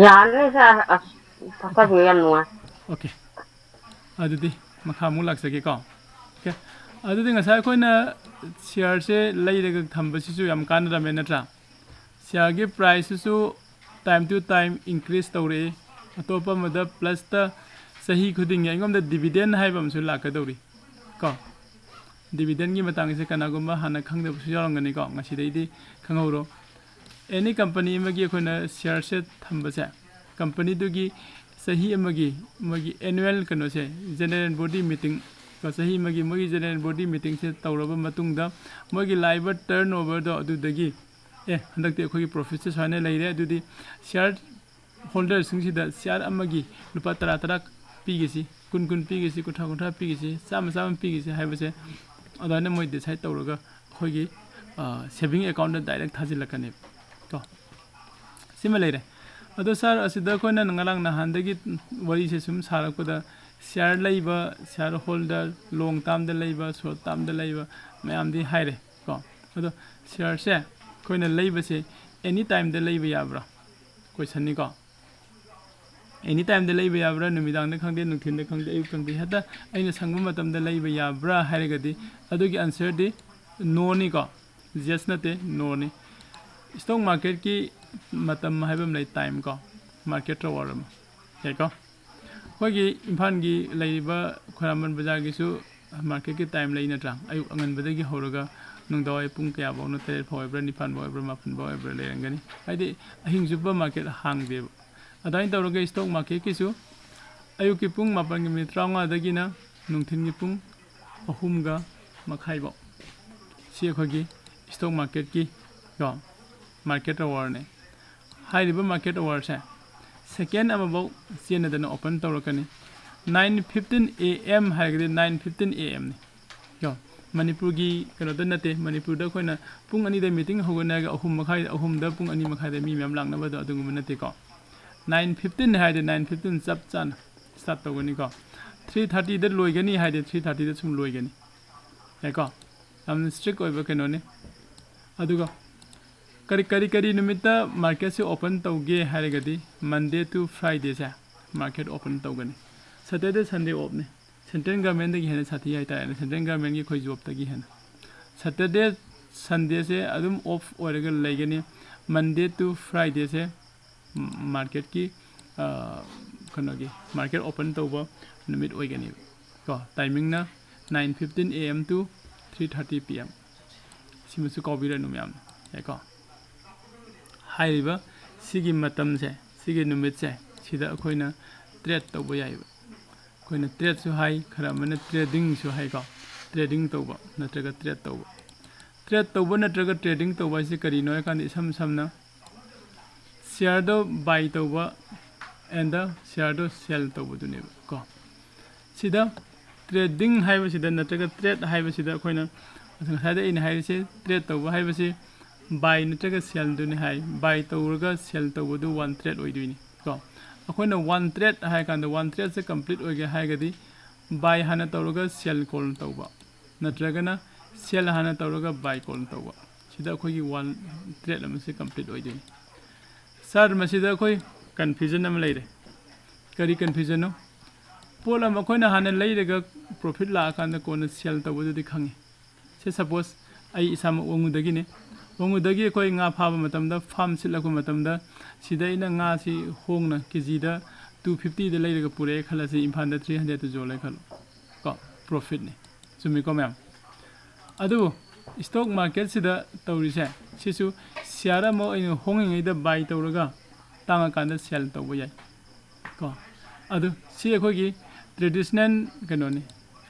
ꯌꯥꯔꯦ ꯁꯥꯔ ꯑꯁ ꯊꯛꯀꯗꯦ ꯌꯥꯝ ꯅꯨꯡꯉꯥꯏ ꯑꯣꯀꯦ ꯑꯗꯨꯗꯤ ꯃꯈꯥꯃꯨꯛ ꯂꯥꯛꯆꯒꯦꯀꯣ ꯑꯣꯀꯦ ꯑꯗꯨꯗꯤ ꯉꯁꯥꯏ ꯑꯩꯈꯣꯏꯅ ꯁꯤꯌꯔꯁꯦ ꯂꯩꯔꯒ ꯊꯝꯕꯁꯤꯁꯨ ꯌꯥꯝ ꯀꯥꯟꯅꯔꯝꯃꯦ ꯅꯠꯇ꯭ꯔꯥ ꯁꯤꯌꯔꯒꯤ ꯄ꯭ꯔꯥꯏꯁꯁꯤꯁꯨ ꯇꯥꯏꯝ ꯇꯨ ꯇꯥꯏꯝ ꯏꯟꯀ꯭ꯔꯤꯖ ꯇꯧꯔꯛꯏ ꯑꯇꯣꯞꯄ ꯑꯃꯗ ꯄ꯭ꯂꯁꯇ ꯆꯍꯤ ꯈꯨꯗꯤꯡꯒꯤ ꯑꯩꯉꯣꯟꯗ ꯗꯤꯕꯤꯗꯦꯟ ꯍꯥꯏꯕ ꯑꯃꯁꯨ ꯂꯥꯛꯀꯗꯧꯔꯤ ꯀꯣ ꯗꯤꯕꯤꯗꯦꯟꯒꯤ ꯃꯇꯥꯡꯁꯦ ꯀꯅꯥꯒꯨꯝꯕ ꯍꯥꯟꯅ ꯈꯪꯗꯕꯁꯨ ꯌꯥꯎꯔꯝꯒꯅꯤꯀꯣ ꯉꯁꯤꯗꯩꯗꯤ ꯈꯪꯍꯧꯔꯣ ꯑꯦꯅꯤ ꯀꯝꯄꯅꯤ ꯑꯃꯒꯤ ꯑꯩꯈꯣꯏꯅ ꯁꯤꯌꯔꯁꯦ ꯊꯝꯕꯁꯦ ꯀꯝꯄꯅꯤꯗꯨꯒꯤ ꯆꯍꯤ ꯑꯃꯒꯤ ꯃꯣꯏꯒꯤ ꯑꯦꯅꯨꯋꯦꯜ ꯀꯩꯅꯣꯁꯦ ꯖꯦꯅꯔꯦꯜ ꯕꯣꯗꯤ ꯃꯤꯇꯤꯡ ꯆꯍꯤ ꯑꯃꯒꯤ ꯃꯣꯏꯒꯤ ꯖꯦꯅꯔꯦꯜ ꯕꯣꯗꯤ ꯃꯤꯇꯤꯡꯁꯦ ꯇꯧꯔꯕ ꯃꯇꯨꯡꯗ ꯃꯣꯏꯒꯤ ꯂꯥꯛꯏꯕ ꯇꯔꯟ ꯑꯣꯚꯔꯗꯣ ꯑꯗꯨꯗꯒꯤ ꯍꯟꯗꯛꯇꯤ ꯑꯩꯈꯣꯏꯒꯤ ꯄ꯭ꯔꯣꯐꯤꯠꯁꯦ ꯁꯨꯃꯥꯏꯅ ꯂꯩꯔꯦ ꯑꯗꯨꯗꯤ ꯁꯤꯌꯔ ꯍꯣꯜꯗꯔꯁꯤꯡꯁꯤꯗ ꯁꯤꯌꯔ ꯑꯃꯒꯤ ꯂꯨꯄꯥ 10 ꯄꯤꯒꯤꯁꯤ 10 ꯄꯤꯒꯤꯁꯤ 30 ꯄꯤꯒꯤꯁꯤ 100 ꯄꯤꯒꯤꯁꯤ ꯍꯥꯏꯕꯁꯦ ꯑꯗꯨꯃꯥꯏꯅ ꯃꯣꯏ ꯗꯤꯁꯥꯏꯠ ꯇꯧꯔꯒ ꯑꯩꯈꯣꯏꯒꯤ ꯁꯦꯚꯤꯡ ꯑꯦꯀꯥꯎꯟꯗ ꯗꯥꯏꯔꯦꯛ ꯊꯥꯖꯤꯜꯂꯛꯀꯅꯤ ꯀꯣ ꯁꯤꯃ ꯂꯩꯔꯦ ꯑꯗꯣ ꯁꯥꯔ ꯑꯁꯤꯗ ꯑꯩꯈꯣꯏꯅ ꯉꯔꯥꯡ ꯅꯍꯥꯟꯗꯒꯤ ꯋꯥꯔꯤꯁꯦ ꯁꯨꯝ ꯁꯥꯔꯛꯄꯗ ꯁꯤꯌꯔ ꯂꯩꯕ ꯁꯤꯌꯔ ꯍꯣꯜꯗꯔ ꯂꯣꯡ ꯇꯥꯝꯗ ꯂꯩꯕ ꯁꯣꯔꯠ ꯇꯥꯝꯗ ꯂꯩꯕ ꯃꯌꯥꯝꯗꯤ ꯍꯥꯏꯔꯦ ꯀꯣ ꯑꯗꯣ ꯁꯤꯌꯔꯁꯦ ꯑꯩꯈꯣꯏꯅ ꯂꯩꯕꯁꯦ ꯑꯦꯅꯤ ꯇꯥꯏꯝꯗ ꯂꯩꯕ ꯌꯥꯕ꯭ꯔꯥ ꯀꯣꯏꯁꯟꯅꯤꯀꯣ ꯑꯦꯅꯤ ꯇꯥꯏꯝꯗ ꯂꯩꯕ ꯌꯥꯕ꯭ꯔꯥ ꯅꯨꯃꯤꯗꯥꯡꯗ ꯈꯪꯗꯦ ꯅꯨꯡꯊꯤꯟꯗ ꯈꯪꯗꯦ ꯑꯌꯨꯛ ꯈꯪꯗꯦ ꯍꯦꯛꯇ ꯑꯩꯅ ꯁꯪꯕ ꯃꯇꯝꯗ ꯂꯩꯕ ꯌꯥꯕ꯭ꯔꯥ ꯍꯥꯏꯔꯒꯗꯤ ꯑꯗꯨꯒꯤ ꯑꯟꯁꯔꯗꯤ ꯅꯣꯅꯤꯀꯣ ꯖꯦꯁ ꯅꯠꯇꯦ ꯅꯣꯅꯤ ꯁ꯭ꯇꯣꯛ ꯃꯥꯔꯀꯦꯠꯀꯤ ꯃꯇꯝ ꯍꯥꯏꯕ ꯑꯃ ꯂꯩ ꯇꯥꯏꯝ ꯀꯣ ꯃꯥꯔꯀꯦꯠ ꯑꯋꯥꯔ ꯑꯃ ꯌꯥꯏꯀꯣ ꯑꯩꯈꯣꯏꯒꯤ ꯏꯝꯐꯥꯜꯒꯤ ꯂꯩꯔꯤꯕ ꯈ꯭ꯋꯥꯏꯔꯝꯕꯟ ꯕꯖꯥꯔꯒꯤꯁꯨ ꯃꯥꯔꯀꯦꯠꯀꯤ ꯇꯥꯏꯝ ꯂꯩ ꯅꯠꯇ꯭ꯔꯥ ꯑꯌꯨꯛ ꯑꯉꯟꯕꯗꯒꯤ ꯍꯧꯔꯒ ꯅꯨꯡꯗꯥꯡꯋꯥꯏ ꯄꯨꯡ ꯀꯌꯥ ꯐꯥꯎꯅꯣ 3 ꯐꯥꯎ ꯑꯣꯏꯕ꯭ꯔꯥ 9 ꯐꯥꯎ ꯑꯣꯏꯕ꯭ꯔꯥ 10 ꯐꯥꯎ ꯑꯣꯏꯕ꯭ꯔꯥ ꯂꯩꯔꯝꯒꯅꯤ ꯍꯥꯏꯗꯤ ꯑꯍꯤꯡ ꯆꯨꯞꯄ ꯃꯥꯔꯀꯦꯠ ꯍꯥꯡꯗꯦꯕ ꯑꯗꯨꯃꯥꯏꯅ ꯇꯧꯔꯒ ꯁ꯭ꯇꯣꯛ ꯃꯥꯔꯀꯦꯠꯀꯤꯁꯨ ꯑꯌꯨꯛꯀꯤ ꯄꯨꯡ 7:35ꯗꯒꯤꯅ ꯅꯨꯡꯊꯤꯟꯒꯤ ꯄꯨꯡ 3:30 ꯐꯥꯎ ꯁꯤ ꯑꯩꯈꯣꯏꯒꯤ ꯁ꯭ꯇꯣꯛ ꯃꯥꯔꯀꯦꯠꯀꯤ ꯀꯣ ꯃꯥꯔꯀꯦꯠ ꯑꯋꯥꯔꯅꯦ ꯍꯥꯏꯔꯤꯕ ꯃꯥꯔꯀꯦꯠ ꯑꯋꯥꯔꯁꯦ ꯁꯦꯀꯦꯟ ꯑꯃꯐꯥꯎ ꯆꯦꯟꯅꯗꯅ ꯑꯣꯄꯟ ꯇꯧꯔꯛꯀꯅꯤ 9:15 AM ꯍꯥꯏꯔꯒꯗꯤ 9:15 AMꯅꯤ ꯀꯣ ꯃꯅꯤꯄꯨꯔꯒꯤ ꯀꯩꯅꯣꯗ ꯅꯠꯇꯦ ꯃꯅꯤꯄꯨꯔꯗ ꯑꯩꯈꯣꯏꯅ ꯄꯨꯡ 2ꯗ ꯃꯤꯇꯤꯡ ꯍꯧꯒꯅꯤ ꯍꯥꯏꯔꯒ 3:30ꯗ ꯄꯨꯡ 2:30ꯗ ꯃꯤ ꯃꯌꯥꯝ ꯂꯥꯛꯅꯕꯗꯣ ꯑꯗꯨꯒꯨꯝꯕ ꯅꯠꯇꯦꯀꯣ 9:15 ꯍꯥꯏꯔꯗꯤ 9:15 ꯆꯞ ꯆꯥꯅ ꯁ꯭ꯇꯥꯔꯠ ꯇꯧꯒꯅꯤꯀꯣ 3:30ꯗ ꯂꯣꯏꯒꯅꯤ ꯍꯥꯏꯔꯗꯤ 3:30ꯗ ꯁꯨꯝ ꯂꯣꯏꯒꯅꯤ ꯌꯥꯏꯀꯣ ꯌꯥꯝꯅ ꯁ꯭ꯇ꯭ꯔꯤꯛ ꯑꯣꯏꯕ ꯀꯩꯅꯣꯅꯤ ꯑꯗꯨꯒ ꯀꯔꯤ ꯅꯨꯃꯤꯠꯇ ꯃꯥꯔꯀꯦꯠꯁꯦ ꯑꯣꯄꯟ ꯇꯧꯒꯦ ꯍꯥꯏꯔꯒꯗꯤ ꯃꯟꯗे ꯇꯨ ꯐ꯭ꯔꯥꯏꯗꯦꯁꯦ ꯃꯥꯔꯀꯦꯠ ꯑꯣꯄꯟ ꯇꯧꯒꯅꯤ ꯁꯦꯇꯔꯗे ꯁꯟꯗे ꯑꯣꯐꯅꯤ ꯁꯦꯟꯇ꯭ꯔꯦꯜ ꯒꯚꯔꯟꯃꯦꯟꯇꯒꯤ ꯍꯦꯟꯅ ꯁꯥꯊꯤ ꯍꯥꯏꯇꯥꯔꯦꯅꯦ ꯁꯦꯟꯇ꯭ꯔꯦꯜ ꯒꯚꯔꯟꯃꯦꯟꯒꯤ ꯑꯩꯈꯣꯏ ꯖꯣꯕꯇꯒꯤ ꯍꯦꯟꯅ ꯁꯦꯇꯔꯗे ꯁꯟꯗꯦꯁꯦ ꯑꯗꯨꯝ ꯑꯣꯐ ꯑꯣꯏꯔꯒ ꯂꯩꯒꯅꯤ ꯃꯟꯗे ꯇꯨ ꯐ꯭ꯔꯥꯏꯗꯦꯁꯦ ꯃꯥꯔꯀꯦꯠꯀꯤ ꯀꯩꯅꯣꯒꯤ ꯃꯥꯔꯀꯦꯠ ꯑꯣꯄꯟ ꯇꯧꯕ ꯅꯨꯃꯤꯠ ꯑꯣꯏꯒꯅꯦꯕ ꯀꯣ ꯇꯥꯏꯃꯤꯡꯅ 9:15 AM to 3:30 PM ꯁꯤꯃꯁꯨ ꯀꯥꯎꯕꯤꯔꯅꯨ ꯃꯌꯥꯝꯅ ꯌꯥꯏꯀꯣ ꯍꯥꯏꯔꯤꯕ ꯁꯤꯒꯤ ꯃꯇꯝꯁꯦ ꯁꯤꯒꯤ ꯅꯨꯃꯤꯠꯁꯦ ꯁꯤꯗ ꯑꯩꯈꯣꯏꯅ ꯇ꯭ꯔꯦꯗ ꯇꯧꯕ ꯌꯥꯏꯕ ꯑꯩꯈꯣꯏꯅ ꯇ꯭ꯔꯦꯗꯁꯨ ꯍꯥꯏ ꯈꯔ ꯑꯃꯅ ꯇ꯭ꯔꯦꯗꯤꯡꯁꯨ ꯍꯥꯏꯀꯣ ꯇ꯭ꯔꯦꯗꯤꯡ ꯇꯧꯕ ꯅꯠꯇ꯭ꯔꯒ ꯇ꯭ꯔꯦꯗ ꯇꯧꯕ ꯅꯠꯇ꯭ꯔꯒ ꯇ꯭ꯔꯦꯗꯤꯡ ꯇꯧꯕ ꯍꯥꯏꯁꯤ ꯀꯔꯤꯅꯣ ꯍꯥꯏꯀꯥꯟꯗ ꯏꯁꯝ ꯁꯝꯅ ꯁꯤꯌꯔꯗꯣ ꯕꯥꯏ ꯇꯧꯕ ꯑꯦꯟꯗ ꯁꯤꯌꯔꯗꯣ ꯁꯦꯜ ꯇꯧꯕꯗꯨꯅꯦꯕ ꯀꯣ ꯁꯤꯗ ꯇ꯭ꯔꯦꯗꯤꯡ ꯍꯥꯏꯕꯁꯤꯗ ꯅꯠꯇ꯭ꯔꯒ ꯇ꯭ꯔꯦꯗ ꯍꯥꯏꯕꯁꯤꯗ ꯑꯩꯈꯣꯏꯅ ꯉꯁꯥꯏꯗ ꯑꯩꯅ ꯍꯥꯏꯔꯤꯁꯦ ꯇ꯭ꯔꯦꯗ ꯇꯧꯕ ꯍꯥꯏꯕꯁꯤ ꯕꯥꯏ ꯅꯠꯇ꯭ꯔꯒ ꯁꯦꯜꯗꯨꯅꯤ ꯍꯥꯏ ꯕꯥꯏ ꯇꯧꯔꯒ ꯁꯦꯜ ꯇꯧꯕꯗꯨ 1 ꯇ꯭ꯔꯦꯗ ꯑꯣꯏꯗꯣꯏꯅꯤ ꯀꯣ ꯑꯩꯈꯣꯏꯅ 1 ꯇ꯭ꯔꯦꯗ ꯍꯥꯏ ꯀꯥꯟꯗ 1 ꯇ꯭ꯔꯦꯗꯁꯦ ꯀꯝꯄ꯭ꯂꯤꯠ ꯑꯣꯏꯒꯦ ꯍꯥꯏꯔꯒꯗꯤ ꯕꯥꯏ ꯍꯥꯟꯅ ꯇꯧꯔꯒ ꯁꯦꯜ ꯀꯣꯜ ꯇꯧꯕ ꯅꯠꯇ꯭ꯔꯒꯅ ꯁꯦꯜ ꯍꯥꯟꯅ ꯇꯧꯔꯒ ꯕꯥꯏ ꯀꯣꯜ ꯇꯧꯕ ꯁꯤꯗ ꯑꯩꯈꯣꯏꯒꯤ 1 ꯇ꯭ꯔꯦꯗ ꯑꯃꯁꯦ ꯀꯝꯄ꯭ꯂꯤꯠ ꯑꯣꯏꯗꯣꯏꯅꯤ ꯁꯥꯔ ꯃꯁꯤꯗ ꯑꯩꯈꯣꯏ ꯀꯟꯐ꯭ꯌꯨꯖꯟ ꯑꯃ ꯂꯩꯔꯦ ꯀꯔꯤ ꯀꯟꯐ꯭ꯌꯨꯖꯟꯅꯣ ꯄꯣꯠ ꯑꯃ ꯑꯩꯈꯣꯏꯅ ꯍꯥꯟꯅ ꯂꯩꯔꯒ ꯄ꯭ꯔꯣꯐꯤꯠ ꯂꯥꯛꯑꯀꯥꯟꯗ ꯀꯣꯟꯅ ꯁꯦꯜ ꯇꯧꯕꯗꯨꯗꯤ ꯈꯪꯉꯤ ꯁꯤ ꯁꯄꯣꯁ ꯑꯩ ꯏꯁꯥꯃꯛ ꯋꯥꯡꯉꯨꯗꯒꯤꯅꯤ ꯋꯥꯡꯉꯨꯗꯒꯤ ꯑꯩꯈꯣꯏ ꯉꯥ ꯐꯥꯕ ꯃꯇꯝꯗ ꯐꯥꯝ ꯁꯤꯠꯂꯛꯄ ꯃꯇꯝꯗ ꯁꯤꯗ ꯑꯩꯅ ꯉꯥꯁꯤ ꯍꯣꯡꯅ ꯀꯦꯖꯤꯗ 250ꯗ ꯂꯩꯔꯒ ꯄꯨꯔꯛꯑꯦ ꯈꯜꯂꯁꯤ ꯏꯝꯐꯥꯜꯗ 300ꯗ ꯌꯣꯜꯂꯦ ꯈꯜꯂꯣ ꯀꯣ ꯄ꯭ꯔꯣꯐꯤꯠꯅꯤ ꯆꯨꯝꯃꯤꯀꯣ ꯃꯌꯥꯝ ꯑꯗꯨꯕꯨ ꯁ꯭ꯇꯣꯛ ꯃꯥꯔꯀꯦꯠꯁꯤꯗ ꯇꯧꯔꯤꯁꯦ ꯁꯤꯁꯨ ꯁꯤꯌꯔ ꯑꯃ ꯑꯩꯅ ꯍꯣꯡꯉꯤꯉꯩꯗ ꯕꯥꯏ ꯇꯧꯔꯒ ꯇꯥꯡꯉꯀꯥꯟꯗ ꯁꯦꯜ ꯇꯧꯕ ꯌꯥꯏ ꯀꯣ ꯑꯗꯨ ꯁꯤ ꯑꯩꯈꯣꯏꯒꯤ ꯇ꯭ꯔꯦꯗꯤꯁꯅꯦꯜ ꯀꯩꯅꯣꯅꯤ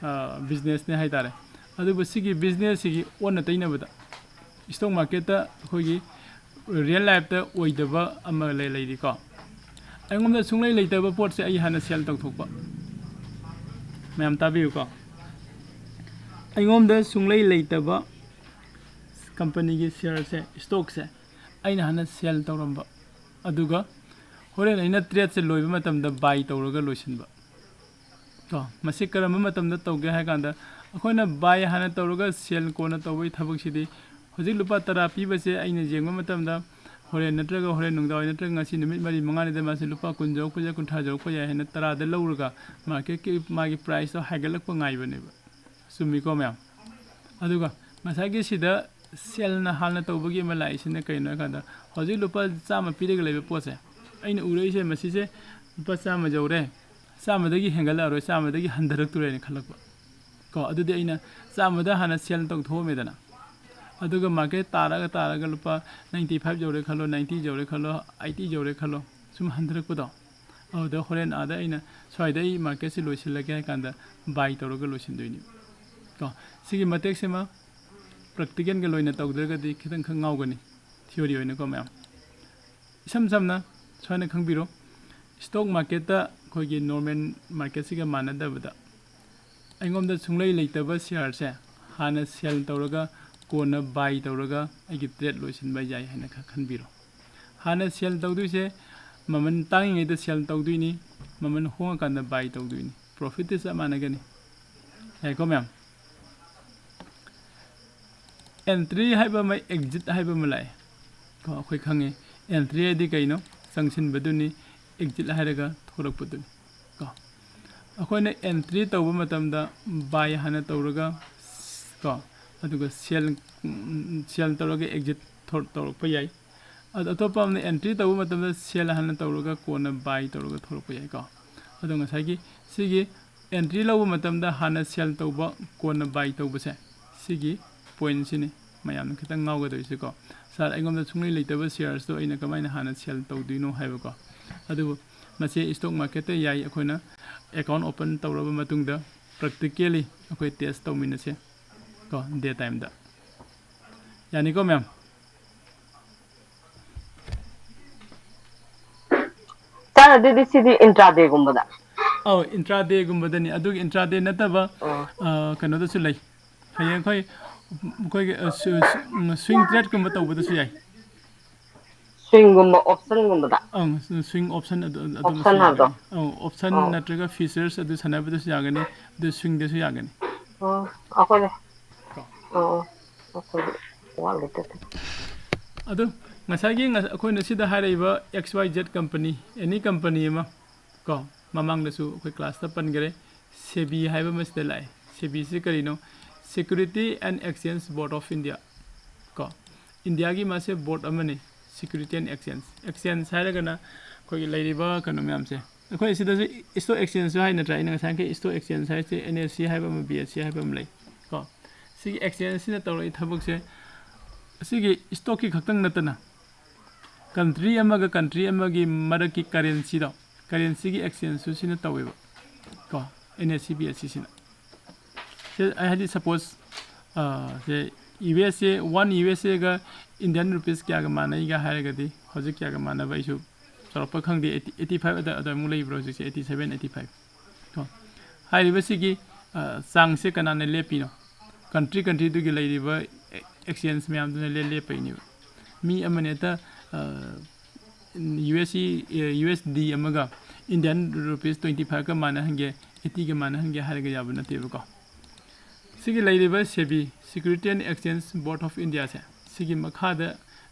ꯕꯤꯖꯤꯅꯦꯁꯅꯦ ꯍꯥꯏꯇꯥꯔꯦ ꯑꯗꯨꯕꯨ ꯁꯤꯒꯤ ꯕꯤꯖꯤꯅꯦꯁꯁꯤꯒꯤ ꯑꯣꯟꯅ ꯇꯩꯅꯕꯗ ꯁ꯭ꯇꯣꯛ ꯃꯥꯔꯀꯦꯠꯇ ꯑꯩꯈꯣꯏꯒꯤ ꯔꯤꯌꯦꯜ ꯂꯥꯏꯐꯇ ꯑꯣꯏꯗꯕ ꯑꯃ ꯂꯩꯔꯤꯀꯣ ꯑꯩꯉꯣꯟꯗ ꯁꯨꯡꯂꯩ ꯂꯩꯇꯕ ꯄꯣꯠꯁꯦ ꯑꯩ ꯍꯥꯟꯅ ꯁꯦꯜ ꯇꯧꯊꯣꯛꯄ ꯃꯌꯥꯝ ꯇꯥꯕꯤꯌꯨꯀꯣ ꯑꯩꯉꯣꯟꯗ ꯁꯨꯡꯂꯩ ꯂꯩꯇꯕ कंपनी की शेयर से स्टॉक से अना हाँ सेल तौरब होरें ट्रेड से लोब बाई तौर लोब को मसी करम तौगे है अखोना बाय हाँ तौर सेल कोना तब थबकसीदी हजिक लुपा 10 पीबसे अना जेंब होरें नत्रग होरें नुंगदाव नत्रग नुमित मरी मंगानी मासे लुपा 10 जौरप या 50 जौरप या है 10 लौरगा मार्केट की मागी प्राइस तो हाइगलप गाइबने चुम्मीको मैम अदुगा मसागी सिदा सेल हाँ तौबगी लाइसिना कहीं हजिक लुपा 100 पीरग लेबे पोसे अना उरईसे मसीसे लुपा 100 जौरे 100 हेंगलर 100 हंधरक्तुरे खलप को अदुदि अना 100 हाँ सेल तौथोमेदना अदुगा मार्केट तारगा लुपा 95 जौरे खलो 90 जौरे खलो 80 जौरे खलो सुम हंधरक्पदो अद होरेन आदा अना स्वाइदा मार्केट से लोइसिलगे है बाई तौरगा लोइसिनदोइनि को सिगी मतेक्सेमा प्रैक्टिकल के लोइना तौद्रगदि खितंग खंगाउगनि थ्योरी ओइना को मैम इसम समना स्वाइना खंगबिरो स्टॉक मार्केट अखोइगी नॉर्मल मार्केट सिगा मानदबदा अइगोमदा सुंगलै लेतबा शेयर से हाना सेल तौरगा कोना बाई तौरगा अइगी ट्रेड लोइसिनबा याय हैना खनबिरो हाना सेल तौदुइसे ममन तांगिङैदा सेल तौदुइनि ममन होंगाकान्दा बाई तौदुइनि प्रॉफिट इस मानगनि यायको मैम एंट्री हाइबा मै एग्जिट हाइबा मलाई को अखोइ खंगे एंट्री आदि कइनो संसिनबदुनि एग्जिट हाइरगा थोरकपदुनि को अखोइना एंट्री तौबा मतमदा बाय हाना तौरगा को अदुगा सेल तौरगा एग्जिट तौरकपा याय अतोपा अमने एंट्री तौबा मतमदा सेल हाना तौरगा कोना बाय तौरगा थोरकपा याय को अदो ngसाइगी सिगी एंट्री लौबा मतमदा हाना सेल तौबा कोना बाय तौबसे सिगी पॉइंट सिने मयाम खितंग गाउगदोइसे को सर अइगोमदा सुंगलै लेतबा शेयर्स तो अइना कमाइना हाना सेल तौदुइनो हाइबको अदुबो मसे स्टॉक मार्केट याय अखोइना अकाउंट ओपन तौरबा मतुंगदा प्रैक्टिकली अखोइ टेस्ट तौमिनसे को डे टाइम दा यानी को मैम सर अदुदि सिदी इंट्राडे गुंबदा इंट्राडे गुंबदनी अदुगी इंट्राडे नतबा कनोदसु लै हयें खोइ स्विंग ट्रेड गुंब तौबदसु याय स्विंग गुंबा ऑप्शन गुंबदा स्विंग ऑप्शन ऑप्शन हादो ऑप्शन नत्रगा फीचर्स अदु सनाबदसु यागनी अदु स्विंग दसु यागनी अखोले अखोले वालेते अदु ngसागी अखोइना सिदा हाइरैबा XYZ कंपनी एनी कंपनी एमा को ममांगदसु अखोइ क्लास ता पनगरे सेबी हाइबा मसदा लाय सेबी से करिनो security and exchange board of India को इंडिया की मासे बोर्ड अमने सिक्योरिटी एंड एक्सचेंज हाइरगना कोई लैरिबा कनो मैम से अखोइ सिदा स्टॉक एक्सचेंज हाइ नत्रा इन ngसां के स्टॉक एक्सचेंज हाइ से NSE हाइबा म BSE हाइबा म लै को सिगी एक्सचेंज सिना तौरै थबक से सिगी स्टॉक की खक्तंग नतना कंट्री अमगा कंट्री अमगी मरक की करेंसी दो करेंसी की एक्सचेंज सुसिना तौवेबा को NSE BSE सिना I had suppose USA 1 USA ga Indian rupees kya ga manai ga haragadi hojik kya ga manaba isu sarapa khangdi 85 ada mulai bro 87 85 to hai ribasi gi sang se kanana lepi no country du gi laiba exchange me am dun le pai ni mi amane ta USD amaga Indian rupees 25 ka mana hange 80 ga mana hange haraga yabna tebe ko सिगी लाइरिबा SEBI security and exchange board of India से सिगी मखादा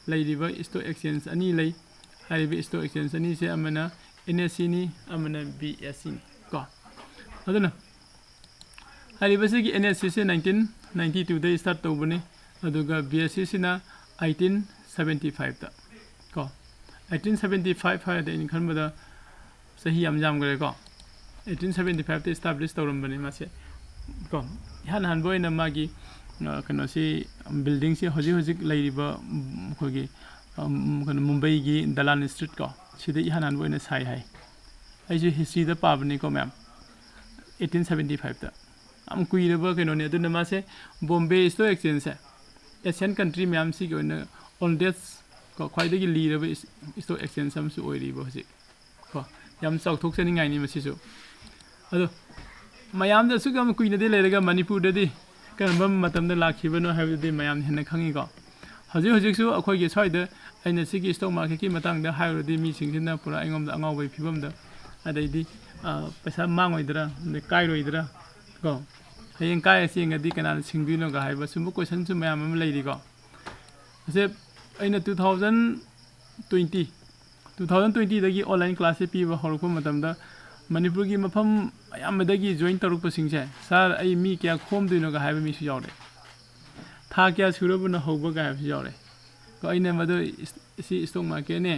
लाइरिबा stock exchange अनि लै highway stock exchange अनि से अमना NSE नि अमना BSE को अदुना हाइबे सिगी NSE से 1992 दे स्टार्ट तौबने अदुगा BSE सिना 1875 ता को 1875 हाइदे इन खनबदा सही याम गरे को 1875 ते एस्टैब्लिश तौरमबने मासे को हान बोइना मागी कनोसी बिल्डिंग से हजिक लैरिबा खोगी कन मुंबई की दलान स्ट्रीट को सिदे हान बोइना साइ हाय आइजु हिस्ट्री द पाबनी को मैम 1875 ता am kuiraba keno ne aduna mase Bombay Stock Exchange se Asian country ma'am सी कोने oldest को ख्वाइदगी लीरबा stock exchange sam su oiriba hojik को yam chawthok chani ngai ni masisu ado mayam da su gam kuina de lerega Manipur da di kanbam matam da lakhibano haibdi mayam henna khangi ko ꯍꯧꯖꯤꯛ ꯍꯧꯖꯤꯛꯁꯨ ꯑꯩꯈꯣꯏꯒꯤ ꯁ꯭ꯋꯥꯏꯗ ꯑꯩꯅ ꯁꯤꯒꯤ stock ꯃꯥꯔꯀꯦꯠꯀꯤ ꯃꯇꯥꯡꯗ ꯍꯥꯏꯔꯨꯔꯗꯤ ꯃꯤꯁꯤꯡꯁꯤꯅ ꯄꯨꯔꯥ ꯑꯩꯉꯣꯟꯗ ꯑꯉꯥꯎꯕꯒꯤ ꯐꯤꯕꯝꯗ ꯑꯗꯩꯗꯤ ꯄꯩꯁꯥ ꯃꯥꯡꯉꯣꯏꯗ꯭ꯔꯥ ꯑꯗꯩ ꯀꯥꯏꯔꯣꯏꯗ꯭ꯔꯥ ꯀꯣ ꯍꯌꯦꯡ ꯀꯥꯏꯔ ꯆꯦꯡꯒꯗꯤ ꯀꯅꯥꯅ ꯁꯤꯡꯗꯣꯏꯅꯣꯒ ꯍꯥꯏꯕ ꯁꯨꯝꯕ ꯀꯣꯏꯁꯟꯁꯨ ꯃꯌꯥꯝ ꯑꯃ ꯂꯩꯔꯤꯀꯣ ꯑꯁꯦ ꯑꯩꯅ 2020ꯗꯒꯤ ꯑꯣꯟꯂꯥꯏꯟ ꯀ꯭ꯂꯥꯁꯁꯦ ꯄꯤꯕ ꯍꯧꯔꯛꯄ ꯃꯇꯝꯗ ꯃꯅꯤꯄꯨꯔꯒꯤ ꯃꯐꯝ ꯑꯌꯥꯝꯕꯗꯒꯤ ꯖꯣꯏꯟ ꯇꯧꯔꯛꯄꯁꯤꯡꯁꯦ ꯁꯥꯔ ꯑꯩ ꯃꯤ ꯀꯌꯥ ꯈꯣꯝꯗꯣꯏꯅꯣꯒ ꯍꯥꯏꯕ ꯃꯤꯁꯨ ꯌꯥꯎꯔꯦ ꯊꯥ ꯀꯌꯥ ꯁꯨꯔꯕꯅ ꯍꯧꯕꯒ ꯍꯥꯏꯕꯁꯨ ꯌꯥꯎꯔꯦ ꯑꯩꯅ ꯃꯗꯨ ꯁꯤ ꯁ꯭ꯇꯣꯛ ꯃꯥꯔꯀꯦꯠꯅꯦ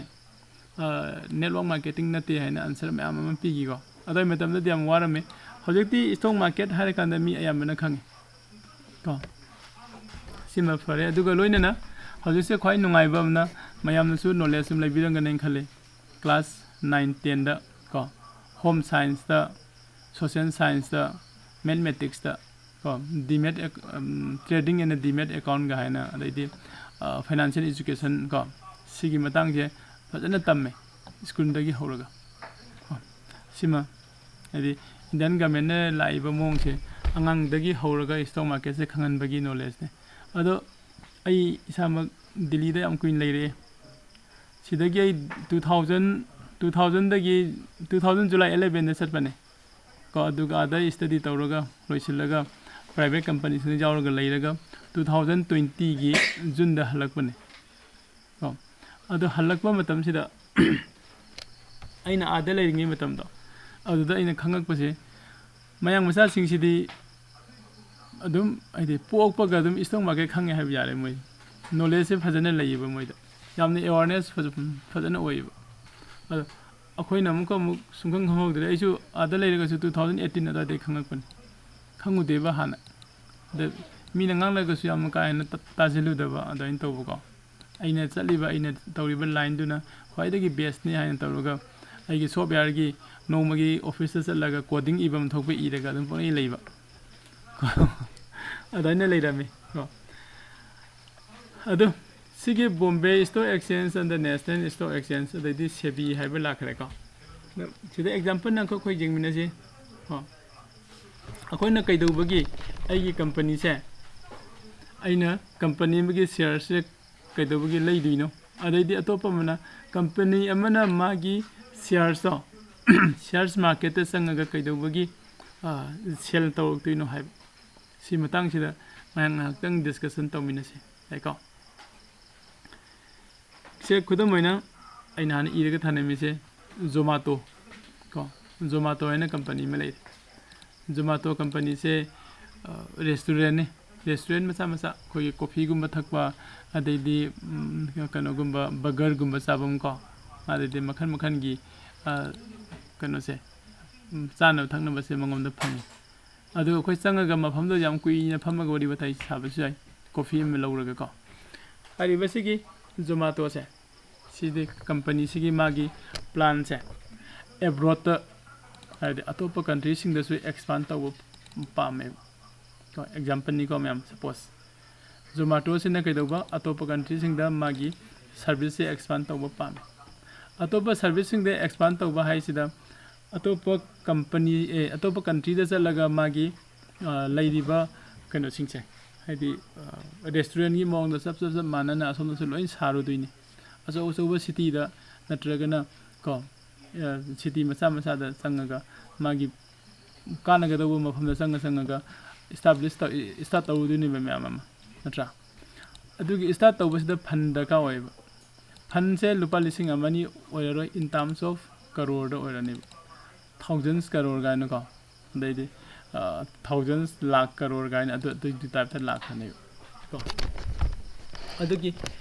ꯅꯦꯠꯋꯥꯔꯛ ꯃꯥꯔꯀꯦꯇꯤꯡ ꯅꯠꯇꯦ ꯍꯥꯏꯅ ꯑꯟꯁꯔ ꯃꯌꯥꯝ ꯑꯃ ꯄꯤꯈꯤꯀꯣ ꯑꯗꯨꯏ ꯃꯇꯝꯗꯗꯤ ꯌꯥꯝ ꯋꯥꯔꯝꯃꯦ ꯍꯧꯖꯤꯛꯇꯤ ꯁ꯭ꯇꯣꯛ ꯃꯥꯔꯀꯦꯠ ꯍꯥꯏꯔꯀꯥꯟꯗ ꯃꯤ ꯑꯌꯥꯝꯕꯅ ꯈꯪꯉꯤ ꯀꯣ ꯁꯤꯃ ꯐꯔꯦ ꯑꯗꯨꯒ ꯂꯣꯏꯅꯅ ꯍꯧꯖꯤꯛꯁꯦ ꯈ꯭ꯋꯥꯏ ꯅꯨꯡꯉꯥꯏꯕ ꯑꯃꯅ ꯃꯌꯥꯝꯅꯁꯨ ꯅꯣꯂꯦꯖ ꯁꯨꯝ ꯂꯩꯕꯤꯔꯝꯒꯅꯤ ꯈꯜꯂꯤ ꯀ꯭ꯂꯥꯁ 9, 10ꯗ ꯀꯣ ꯍꯣꯝ ꯁꯥꯏꯟꯁꯇ ꯁꯣꯁꯤꯌꯦꯜ ꯁꯥꯏꯟꯁꯇ ꯃꯦꯊꯃꯦꯇꯤꯛꯁꯇ ꯀꯣ ꯗꯤꯃꯦꯠ ꯇ꯭ꯔꯦꯗꯤꯡ ꯑꯦꯟ ꯗꯤꯃꯦꯠ ꯑꯦꯀꯥꯎꯟꯒ ꯍꯥꯏꯅ ꯑꯗꯩꯗꯤ ꯐꯥꯏꯅꯥꯟꯁꯤꯌꯦꯜ ꯏꯖꯨꯀꯦꯁꯟ ꯀꯣ ꯁꯤꯒꯤ ꯃꯇꯥꯡꯁꯦ ꯐꯖꯅ ꯇꯝꯃꯦ ꯁ꯭ꯀꯨꯜꯗꯒꯤ ꯍꯧꯔꯒ ꯁꯤꯃ ꯍꯥꯏꯗꯤ ꯏꯟꯗꯤꯌꯟ ꯒꯃꯦꯟꯅ ꯂꯥꯛꯏꯕ ꯃꯑꯣꯡꯁꯦ ꯑꯉꯥꯡꯗꯒꯤ ꯍꯧꯔꯒ ꯁ꯭ꯇꯣꯛ ꯃꯥꯔꯀꯦꯠꯁꯦ ꯈꯪꯍꯟꯕꯒꯤ ꯅꯣꯂꯦꯖꯅꯦ ꯑꯗꯣ ꯑꯩ ꯏꯁꯥꯃꯛ ꯗꯤꯜꯂꯤꯗ ꯌꯥꯝ ꯀꯨꯏꯅ ꯂꯩꯔꯛꯑꯦ ꯁꯤꯗꯒꯤ ꯑꯩ 2000 ꯖꯨꯂꯥꯏ 11ꯗ ꯆꯠꯄꯅꯦ ꯀꯣ ꯑꯗꯨꯒ ꯑꯥꯗ ꯁ꯭ꯇꯗꯤ ꯇꯧꯔꯒ ꯂꯣꯏꯁꯤꯜꯂꯒ ꯄ꯭ꯔꯥꯏꯚꯦꯠ ꯀꯝꯄꯅꯤꯁꯤꯡꯗ ꯌꯥꯎꯔꯒ ꯂꯩꯔꯒ 2020ꯒꯤ ꯖꯨꯟꯗ ꯍꯜꯂꯛꯄꯅꯦ ꯀꯣ ꯑꯗꯣ ꯍꯜꯂꯛꯄ ꯃꯇꯝꯁꯤꯗ ꯑꯩꯅ ꯑꯥꯗ ꯂꯩꯔꯤꯉꯩ ꯃꯇꯝꯗꯣ ꯑꯗꯨꯗ ꯑꯩꯅ ꯈꯪꯉꯛꯄꯁꯦ ꯃꯌꯥꯡ ꯃꯆꯥꯁꯤꯡꯁꯤꯗꯤ ꯑꯗꯨꯝ ꯍꯥꯏꯗꯤ ꯄꯣꯛꯄꯒ ꯑꯗꯨꯝ ꯁ꯭ꯇꯣꯛ ꯃꯥꯔꯀꯦꯠ ꯈꯪꯉꯦ ꯍꯥꯏꯕ ꯌꯥꯔꯦ ꯃꯣꯏ ꯅꯣꯂꯦꯖꯁꯦ ꯐꯖꯅ ꯂꯩꯌꯦꯕ ꯃꯣꯏꯗ ꯌꯥꯝꯅ ꯑꯦꯋꯥꯔꯅꯦꯁ ꯐꯖꯅ ꯑꯣꯏꯌꯦꯕ ꯑꯗꯣ ꯑꯩꯈꯣꯏꯅ ꯑꯃꯨꯛ ꯁꯨꯡꯈꯪ ꯈꯪꯍꯧꯗ꯭ꯔꯦ ꯑꯩꯁꯨ ꯑꯥꯗ ꯂꯩꯔꯒꯁꯨ 2018 ꯑꯗꯨꯋꯥꯏꯗꯒꯤ ꯈꯪꯉꯛꯄꯅꯤ ꯈꯪꯉꯨꯗꯦꯕ ꯍꯥꯟꯅ ꯑꯗ ꯃꯤꯅ ꯉꯥꯡꯂꯒꯁꯨ ꯌꯥꯝꯅ ꯀꯥ ꯍꯦꯟꯅ ꯇꯥꯁꯤꯜꯂꯨꯗꯕ ꯑꯗꯨꯃꯥꯏꯅ ꯇꯧꯕꯀꯣ ꯑꯩꯅ ꯆꯠꯂꯤꯕ ꯑꯩꯅ ꯇꯧꯔꯤꯕ ꯂꯥꯏꯟꯗꯨꯅ ꯈ꯭ꯋꯥꯏꯗꯒꯤ ꯕꯦꯁꯅꯤ ꯍꯥꯏꯅ ꯇꯧꯔꯒ ꯑꯩꯒꯤ ꯁꯣꯞꯋꯦꯌꯥꯔꯒꯤ ꯅꯣꯡꯃꯒꯤ ꯑꯣꯐꯤꯁꯇ ꯆꯠꯂꯒ ꯀꯣꯗꯤꯡ ꯏꯐꯝ ꯊꯣꯛꯄ ꯏꯔꯒ ꯑꯗꯨꯝ ꯄꯪꯂꯩ ꯂꯩꯕ ꯑꯗꯨꯃꯥꯏꯅ ꯂꯩꯔꯝꯃꯤ ꯀꯣ ꯑꯗꯨ ꯁꯤꯒꯤ Bombay stock exchange and national stock exchange ꯑꯗꯩꯗꯤ ꯁꯦꯕꯤ ꯍꯥꯏꯕ ꯂꯥꯛꯈ꯭ꯔꯦꯀꯣ ꯁꯤꯗ ꯑꯦꯛꯖꯥꯝꯄꯜ ꯑꯩꯈꯣꯏ ꯌꯦꯡꯃꯤꯟꯅꯁꯤ ꯀꯣ ꯑꯩꯈꯣꯏꯅ ꯀꯩꯗꯧꯕꯒꯤ ꯑꯩꯒꯤ ꯀꯝꯄꯅꯤꯁꯦ ꯑꯩꯅ ꯀꯝꯄꯅꯤ ꯑꯃꯒꯤ ꯁꯤꯌꯔꯁꯦ ꯀꯩꯗꯧꯕꯒꯤ ꯂꯩꯗꯣꯏꯅꯣ ꯑꯗꯩꯗꯤ ꯑꯇꯣꯞꯄ ꯑꯃꯅ ꯀꯝꯄꯅꯤ ꯑꯃꯅ ꯃꯥꯒꯤ ꯁꯤꯌꯔꯁꯇꯣ ꯁꯤꯌꯔꯁ ꯃꯥꯔꯀꯦꯠꯇ ꯆꯪꯉꯒ ꯀꯩꯗꯧꯕꯒꯤ ꯁꯦꯜ ꯇꯧꯔꯛꯇꯣꯏꯅꯣ ꯍꯥꯏꯕ ꯁꯤ ꯃꯇꯥꯡꯁꯤꯗ ꯉꯥꯏꯍꯥꯛꯇꯪ ꯗꯤꯁꯀꯁꯟ ꯇꯧꯃꯤꯟꯅꯁꯤ ꯌꯥꯏꯀꯣ ꯁꯦ ꯈꯨꯗꯝ ꯑꯣꯏꯅ ꯑꯩꯅ ꯍꯥꯟꯅ ꯏꯔꯒ ꯊꯥꯅꯝꯃꯤꯁꯦ ꯖꯣꯃꯥꯇꯣ ꯀꯣ ꯖꯣꯃꯥꯇꯣ ꯍꯥꯏꯅ ꯀꯝꯄꯅꯤ ꯑꯃ ꯂꯩꯔꯦ ꯖꯣꯃꯥꯇꯣ ꯀꯝꯄꯅꯤꯁꯦ ꯔꯦꯁꯇꯨꯔꯦꯟꯅꯤ ꯔꯦꯁꯇꯨꯔꯦꯟ ꯃꯆꯥ ꯃꯆꯥ ꯑꯩꯈꯣꯏꯒꯤ ꯀꯣꯐꯤꯒꯨꯝꯕ ꯊꯛꯄ ꯑꯗꯩꯗꯤ ꯀꯩꯅꯣꯒꯨꯝꯕ ꯕꯔꯒꯔꯒꯨꯝꯕ ꯆꯥꯐꯝ ꯀꯣ ꯑꯗꯩꯗꯤ ꯃꯈꯜ ꯃꯈꯜꯒꯤ ꯀꯩꯅꯣꯁꯦ ꯆꯥꯅꯕ ꯊꯛꯅꯕꯁꯦ ꯃꯉꯣꯟꯗ ꯐꯪꯉꯤ ꯑꯗꯨ ꯑꯩꯈꯣꯏ ꯆꯪꯉꯒ ꯃꯐꯝꯗꯣ ꯌꯥꯝ ꯀꯨꯏꯅ ꯐꯝꯃꯒ ꯋꯥꯔꯤ ꯋꯥꯇꯥꯏ ꯁꯥꯕꯁꯨ ꯌꯥꯏ ꯀꯣꯐꯤ ꯑꯃ ꯂꯧꯔꯒꯀꯣ ꯍꯥꯏꯔꯤꯕꯁꯤꯒꯤ ꯖꯣꯃꯥꯇꯣꯁꯦ ꯁꯤꯗꯤ ꯀꯝꯄꯅꯤꯁꯤꯒꯤ ꯃꯥꯒꯤ ꯄ꯭ꯂꯥꯟꯁꯦ ꯑꯦꯕ꯭ꯔꯣꯗꯇ ꯍꯥꯏꯗꯤ ꯑꯇꯣꯞꯄ ꯀꯟꯇ꯭ꯔꯤꯁꯤꯡꯗꯁꯨ ꯑꯦꯛꯁꯄꯥꯟ ꯇꯧꯕ ꯄꯥꯝꯃꯦꯕ ꯀꯣ ꯑꯦꯛꯖꯥꯝꯄꯜꯅꯤꯀꯣ ꯃꯌꯥꯝ ꯁꯄꯣꯁ ꯖꯣꯃꯥꯇꯣꯁꯤꯅ ꯀꯩꯗꯧꯕ ꯑꯇꯣꯞꯄ ꯀꯟꯇ꯭ꯔꯤꯁꯤꯡꯗ ꯃꯥꯒꯤ ꯁꯥꯔꯚꯤꯁꯁꯦ ꯑꯦꯛꯁꯄꯥꯟ ꯇꯧꯕ ꯄꯥꯝꯃꯦ ꯑꯇꯣꯞꯄ ꯁꯥꯔꯚꯤꯁꯁꯤꯡꯗ ꯑꯦꯛꯁꯄꯥꯟ ꯇꯧꯕ ꯍꯥꯏꯁꯤꯗ ꯑꯇꯣꯞꯄ ꯑꯇꯣꯞꯄ ꯀꯟꯇ꯭ꯔꯤꯗ ꯆꯠꯂꯒ ꯃꯥꯒꯤ ꯂꯩꯔꯤꯕ ꯀꯩꯅꯣꯁꯤꯡꯁꯦ ꯍꯥꯏꯗꯤ ꯔꯦꯁꯇꯨꯔꯦꯟꯒꯤ ꯃꯑꯣꯡꯗ ꯆꯞ ꯃꯥꯟꯅꯅ ꯑꯁꯣꯝꯗꯁꯨ ꯂꯣꯏ ꯁꯥꯔꯨꯗꯣꯏꯅꯤ ꯑꯆꯧ ꯑꯆꯧꯕ ꯁꯤꯇꯤꯗ ꯅꯠꯇ꯭ꯔꯒꯅ ꯀꯣ ꯁꯤꯇꯤ ꯃꯆꯥ ꯃꯆꯥꯗ ꯆꯪꯉꯒ ꯃꯥꯒꯤ ꯀꯥꯟꯅꯒꯗꯧꯕ ꯃꯐꯝꯗ ꯆꯪꯉꯒ ꯏꯁꯇꯥꯔꯠ ꯇꯧꯔꯨꯗꯣꯏꯅꯦꯕ ꯃꯌꯥꯝ ꯑꯃ ꯅꯠꯇ꯭ꯔꯥ ꯑꯗꯨꯒꯤ ꯏꯁꯇꯥꯔꯠ ꯇꯧꯕꯁꯤꯗ ꯐꯟ ꯗꯔꯀꯥꯔ ꯑꯣꯏꯌꯦꯕ ꯐꯟꯁꯦ ꯂꯨꯄꯥ 1,000 ꯑꯣꯏꯔꯔꯣꯏ ꯏꯟ ꯇꯥꯔꯝꯁ ꯑꯣꯐ ꯀꯔꯣꯔꯗ ꯑꯣꯏꯔꯅꯦꯕ ꯊꯥꯎꯖꯟꯁ ꯀꯔꯣꯔ ꯀꯥꯏꯅꯀꯣ ꯑꯗꯩꯗꯤ ꯊꯥꯎꯖꯟꯁ ꯂꯥꯛ ꯀꯔꯣꯔ ꯀꯥꯏꯅ ꯑꯗꯨꯒꯤ ꯇꯥꯏꯞꯇ ꯂꯥꯛꯈ꯭ꯔꯅꯦꯕ ꯀꯣ ꯑꯗꯨꯒꯤ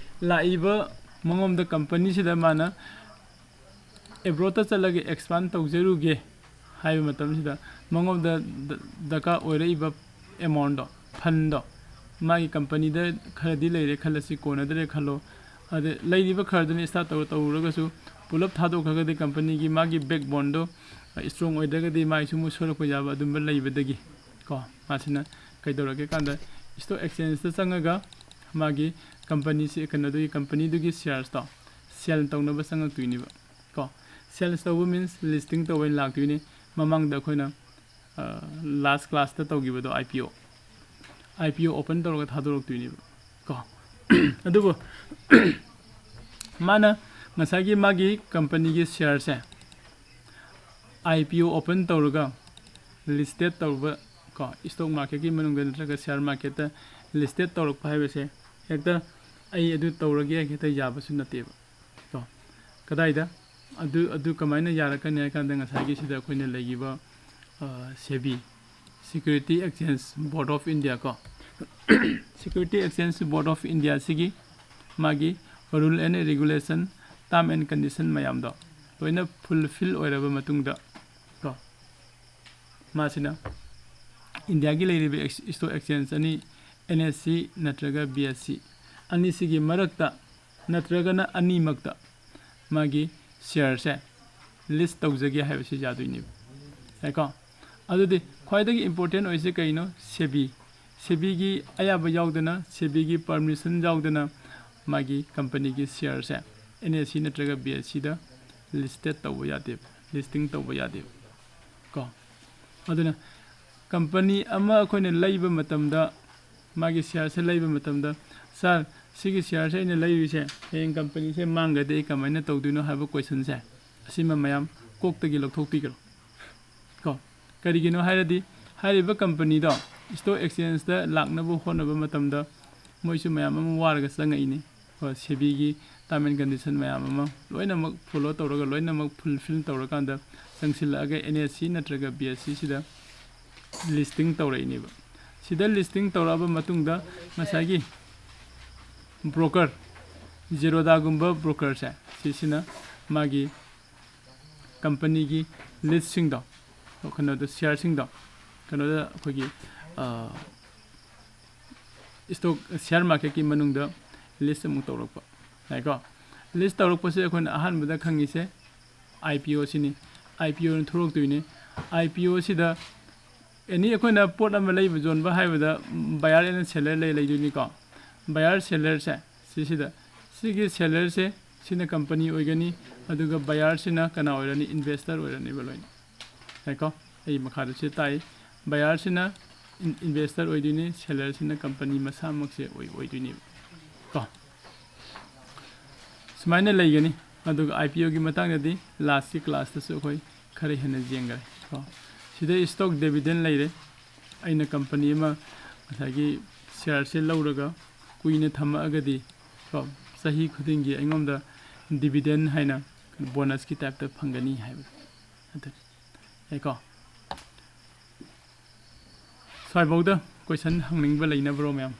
ꯂꯥꯛꯏꯕ ꯃꯉꯣꯝꯗ ꯀꯝꯄꯅꯤꯁꯤꯗ ꯃꯥꯅ ꯑꯦꯕ꯭ꯔꯣꯗꯇ ꯆꯠꯂꯒ ꯑꯦꯛꯁꯄꯥꯟ ꯇꯧꯖꯔꯨꯒꯦ ꯍꯥꯏꯕ ꯃꯇꯝꯁꯤꯗ ꯃꯉꯣꯟꯗ ꯗꯔꯀꯥꯔ ꯑꯣꯏꯔꯛꯏꯕ ꯑꯦꯃꯥꯎꯟꯗꯣ ꯐꯟꯗꯣ ꯃꯥꯒꯤ ꯀꯝꯄꯅꯤꯗ ꯈꯔꯗꯤ ꯂꯩꯔꯦ ꯈꯜꯂꯁꯤ ꯀꯣꯟꯅꯗ꯭ꯔꯦ ꯈꯜꯂꯣ ꯑꯗ ꯂꯩꯔꯤꯕ ꯈꯔꯗꯨꯅ ꯏꯁꯇꯥꯔꯠ ꯇꯧꯔꯨꯔꯒꯁꯨ ꯄꯨꯂꯞ ꯊꯥꯗꯣꯛꯈ꯭ꯔꯒꯗꯤ ꯀꯝꯄꯅꯤꯒꯤ ꯃꯥꯒꯤ ꯕꯦꯛꯕꯣꯟꯗꯣ ꯏꯁꯇ꯭ꯔꯣꯡ ꯑꯣꯏꯗ꯭ꯔꯒꯗꯤ ꯃꯥꯒꯤꯁꯨ ꯑꯃꯨꯛ ꯁꯣꯏꯔꯛꯄ ꯌꯥꯕ ꯑꯗꯨꯝꯕ ꯂꯩꯕꯗꯒꯤ ꯀꯣ ꯃꯥꯁꯤꯅ ꯀꯩꯗꯧꯔꯒꯦ ꯀꯥꯟꯗ ꯁ꯭ꯇꯣꯛ ꯑꯦꯛꯁꯆꯦꯟꯖꯇ ꯆꯪꯉꯒ ꯃꯥꯒꯤ ꯀꯝꯄꯅꯤꯁꯤ ꯀꯝꯄꯅꯤꯗꯨꯒꯤ ꯁꯤꯌꯔꯁꯇꯣ ꯁꯦꯜ ꯇꯧꯅꯕ ꯆꯪꯉꯛꯇꯣꯏꯅꯦꯕ ꯀꯣ ꯁꯦꯜꯁ ꯇꯧꯕ ꯃꯤꯟꯁ ꯂꯤꯁꯇꯤꯡ ꯇꯧꯕ ꯂꯥꯛꯇꯣꯏꯅꯤ ꯃꯃꯥꯡꯗ ꯑꯩꯈꯣꯏꯅ ꯂꯥꯁ ꯀ꯭ꯂꯥꯁꯇ ꯇꯧꯈꯤꯕꯗꯣ IPO ꯑꯣꯄꯟ ꯇꯧꯔꯒ ꯊꯥꯗꯣꯔꯛꯇꯣꯏꯅꯦꯕ ꯀꯣ ꯑꯗꯨꯕꯨ ꯃꯥꯅ ꯉꯁꯥꯏꯒꯤ ꯃꯥꯒꯤ ꯀꯝꯄꯅꯤꯒꯤ ꯁꯤꯌꯔꯁꯦ IPO open tꯧꯔꯒ listed ꯇꯧꯕ ꯀꯣ stock marketꯀꯤ ꯃꯅꯨꯡꯗ ꯅꯠꯇ꯭ꯔꯒ share marketꯇ listed ꯇꯧꯔꯛꯄ ꯍꯥꯏꯕꯁꯦ ꯍꯦꯛꯇ ꯑꯩ ꯑꯗꯨ ꯇꯧꯔꯒꯦ ꯍꯦꯛꯇ ꯌꯥꯕꯁꯨ ꯅꯠꯇꯦꯕ ꯀꯣ ꯀꯗꯥꯏꯗ ꯑꯗꯨ ꯀꯃꯥꯏꯅ ꯌꯥꯔꯛꯀꯅꯤ ꯍꯥꯏ ꯀꯥꯟꯗ ꯉꯁꯥꯏꯒꯤ ꯁꯤꯗ ꯑꯩꯈꯣꯏꯅ ꯂꯩꯈꯤꯕ SEBI Security Exchange Board of India ꯀꯣ Security Exchange Board of India ꯁꯤꯒꯤ ꯃꯥꯒꯤ rule and regulation term and condition ꯃꯌꯥꯝꯗꯣ ꯂꯣꯏꯅ fulfill ꯑꯣꯏꯔꯕ ꯃꯇꯨꯡꯗ ꯀꯣ ꯃꯥꯁꯤꯅ ꯏꯟꯗꯤꯌꯥꯒꯤ ꯂꯩꯔꯤꯕ stock exchange ꯑꯅꯤ NSE ꯅꯠꯇ꯭ꯔꯒ BSE ꯑꯅꯤꯁꯤꯒꯤ ꯃꯔꯛꯇ ꯅꯠꯇ꯭ꯔꯒꯅ ꯑꯅꯤꯃꯛꯇ ꯃꯥꯒꯤ ꯁꯤꯌꯔꯁꯦ ꯂꯤꯁ ꯇꯧꯖꯒꯦ ꯍꯥꯏꯕꯁꯤ ꯌꯥꯗꯣꯏꯅꯦꯕ ꯌꯥꯏꯀꯣ ꯑꯗꯨꯗꯤ ꯈ꯭ꯋꯥꯏꯗꯒꯤ ꯏꯝꯄꯣꯔꯇꯦꯟ ꯑꯣꯏꯁꯦ ꯀꯩꯅꯣ SEBIꯒꯤ ꯑꯌꯥꯕ ꯌꯥꯎꯗꯅ SEBIꯒꯤ ꯄꯔꯃꯤꯁꯟ ꯌꯥꯎꯗꯅ ꯃꯥꯒꯤ ꯀꯝꯄꯅꯤꯒꯤ ꯁꯤꯌꯔꯁꯦ NSE ꯅꯠꯇ꯭ꯔꯒ BSEꯗ listed tꯧꯕ ꯌꯥꯗꯦꯕ listing tꯧꯕ ꯌꯥꯗꯦꯕ ꯀꯣ ꯑꯗꯨꯅ ꯀꯝꯄꯅꯤ ꯑꯃ ꯑꯩꯈꯣꯏꯅ ꯂꯩꯕ ꯃꯇꯝꯗ ꯃꯥꯒꯤ ꯁꯤꯌꯔꯁꯦ ꯂꯩꯕ ꯃꯇꯝꯗ ꯁꯥꯔ ꯁꯤꯒꯤ ꯁꯤꯌꯔꯁꯦ ꯑꯩꯅ ꯂꯩꯔꯤꯁꯦ ꯍꯌꯦꯡ ꯀꯝꯄꯅꯤꯁꯦ ꯃꯥꯡꯒꯗꯤ ꯑꯩ ꯀꯃꯥꯏꯅ ꯇꯧꯗꯣꯏꯅꯣ ꯍꯥꯏꯕ ꯀꯣꯏꯁꯟꯁꯦ ꯑꯁꯤꯃ ꯃꯌꯥꯝ ꯀꯣꯛꯇꯒꯤ ꯂꯧꯊꯣꯛꯄꯤꯈ꯭ꯔꯣ ꯀꯣ ꯀꯔꯤꯒꯤꯅꯣ ꯍꯥꯏꯔꯗꯤ ꯍꯥꯏꯔꯤꯕ ꯀꯝꯄꯅꯤꯗꯣ stock exchangeꯗ ꯂꯥꯛꯅꯕ ꯍꯣꯠꯅꯕ ꯃꯇꯝꯗ ꯃꯣꯏꯁꯨ ꯃꯌꯥꯝ ꯑꯃ ꯋꯥꯔꯒ ꯆꯪꯉꯛꯏꯅꯤ SEBIꯒꯤ term and condition ꯃꯌꯥꯝ ꯑꯃ ꯂꯣꯏꯅꯃꯛ ꯐꯣꯂꯣ ꯇꯧꯔꯒ ꯂꯣꯏꯅꯃꯛ fulfill ꯇꯧꯔꯀꯥꯟꯗ ꯆꯪꯁꯤꯜꯂꯛꯑꯒ NSE ꯅꯠꯇ꯭ꯔꯒ BSE ꯁꯤꯗ listing ꯇꯧꯔꯛꯏꯅꯦꯕ ꯁꯤꯗ listing ꯇꯧꯔꯛꯑꯕ ꯃꯇꯨꯡꯗ ꯉꯁꯥꯏꯒꯤ broker Zerodha ꯒꯨꯝꯕ brokerꯁꯦ ꯁꯤꯁꯤꯅ ꯃꯥꯒꯤ ꯀꯝꯄꯅꯤꯒꯤ ꯂꯤꯁꯁꯤꯡꯗꯣ ꯀꯩꯅꯣꯗ ꯁꯤꯌꯔꯁꯤꯡꯗꯣ ꯀꯩꯅꯣꯗ ꯑꯩꯈꯣꯏꯒꯤ stock share marketꯀꯤ ꯃꯅꯨꯡꯗ list ꯑꯃꯨꯛ ꯇꯧꯔꯛꯄ ꯌꯥꯏꯀꯣ list ꯇꯧꯔꯛꯄꯁꯦ ꯑꯩꯈꯣꯏꯅ ꯑꯍꯥꯟꯕꯗ ꯈꯪꯉꯤꯁꯦ IPO ꯁꯤꯅꯤ IPO ꯅ ꯊꯣꯛꯂꯛꯇꯣꯏꯅꯤ IPO ꯁꯤꯗ ꯑꯦꯅꯤ ꯑꯩꯈꯣꯏꯅ ꯄꯣꯠ ꯑꯃ ꯂꯩꯕ ꯌꯣꯟꯕ ꯍꯥꯏꯕꯗ buyer and seller ꯂꯩꯗꯣꯏꯅꯤꯀꯣ buyer sellerꯁꯦ ꯁꯤꯁꯤꯗ ꯁꯤꯒꯤ sellerꯁꯦ ꯁꯤꯅ ꯀꯝꯄꯅꯤ ꯑꯣꯏꯒꯅꯤ ꯑꯗꯨꯒ buyer ꯀꯅꯥ ꯑꯣꯏꯔꯅꯤ investor ꯑꯣꯏꯔꯅꯤꯕ ꯂꯣꯏꯅ ꯌꯥꯏꯀꯣ ꯑꯩ ꯃꯈꯥꯗꯁꯨ ꯇꯥꯏ buyer investor ꯑꯣꯏꯗꯣꯏꯅꯤ seller ꯀꯝꯄꯅꯤ ꯃꯁꯥꯃꯛꯁꯦ ꯑꯣꯏꯗꯣꯏꯅꯦꯕ ꯀꯣ ꯁꯨꯃꯥꯏꯅ ꯂꯩꯒꯅꯤ ꯑꯗꯨꯒ IPOꯒꯤ ꯃꯇꯥꯡꯗꯗꯤ ꯂꯥꯁꯀꯤ ꯀ꯭ꯂꯥꯁꯇꯁꯨ ꯑꯩꯈꯣꯏ ꯈꯔ ꯍꯦꯟꯅ ꯌꯦꯡꯒꯔꯦ ꯀꯣ ꯁꯤꯗ stock dividend ꯂꯩꯔꯦ ꯑꯩꯅ ꯀꯝꯄꯅꯤ ꯑꯃ ꯉꯁꯥꯏꯒꯤ ꯁꯤꯌꯔꯁꯦ ꯂꯧꯔꯒ ꯀꯨꯏꯅ ꯊꯝꯃꯛꯑꯒꯗꯤ ꯀꯣ ꯆꯍꯤ ꯈꯨꯗꯤꯡꯒꯤ ꯑꯩꯉꯣꯟꯗ dividend ꯍꯥꯏꯅ ꯕꯣꯅꯁꯀꯤ ꯇꯥꯏꯞꯇ ꯐꯪꯒꯅꯤ ꯍꯥꯏꯕꯗꯣ ꯑꯗꯨꯅꯤ ꯌꯥꯏꯀꯣ ꯁ꯭ꯋꯥꯏꯐꯥꯎꯗ ꯀꯣꯏꯁꯟ ꯍꯪꯅꯤꯡꯕ ꯂꯩꯅꯕ꯭ꯔꯣ ꯃꯌꯥꯝ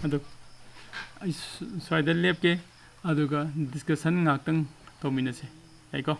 ꯑꯗꯨ ꯑꯩ ꯁ꯭ꯋꯥꯏꯗ ꯂꯦꯞꯀꯦ ꯑꯗꯨꯒ ꯗꯤꯁꯀꯁꯟ ꯉꯥꯛꯇꯪ ꯇꯧꯃꯤꯟꯅꯁꯦ ꯌꯥꯏꯀꯣ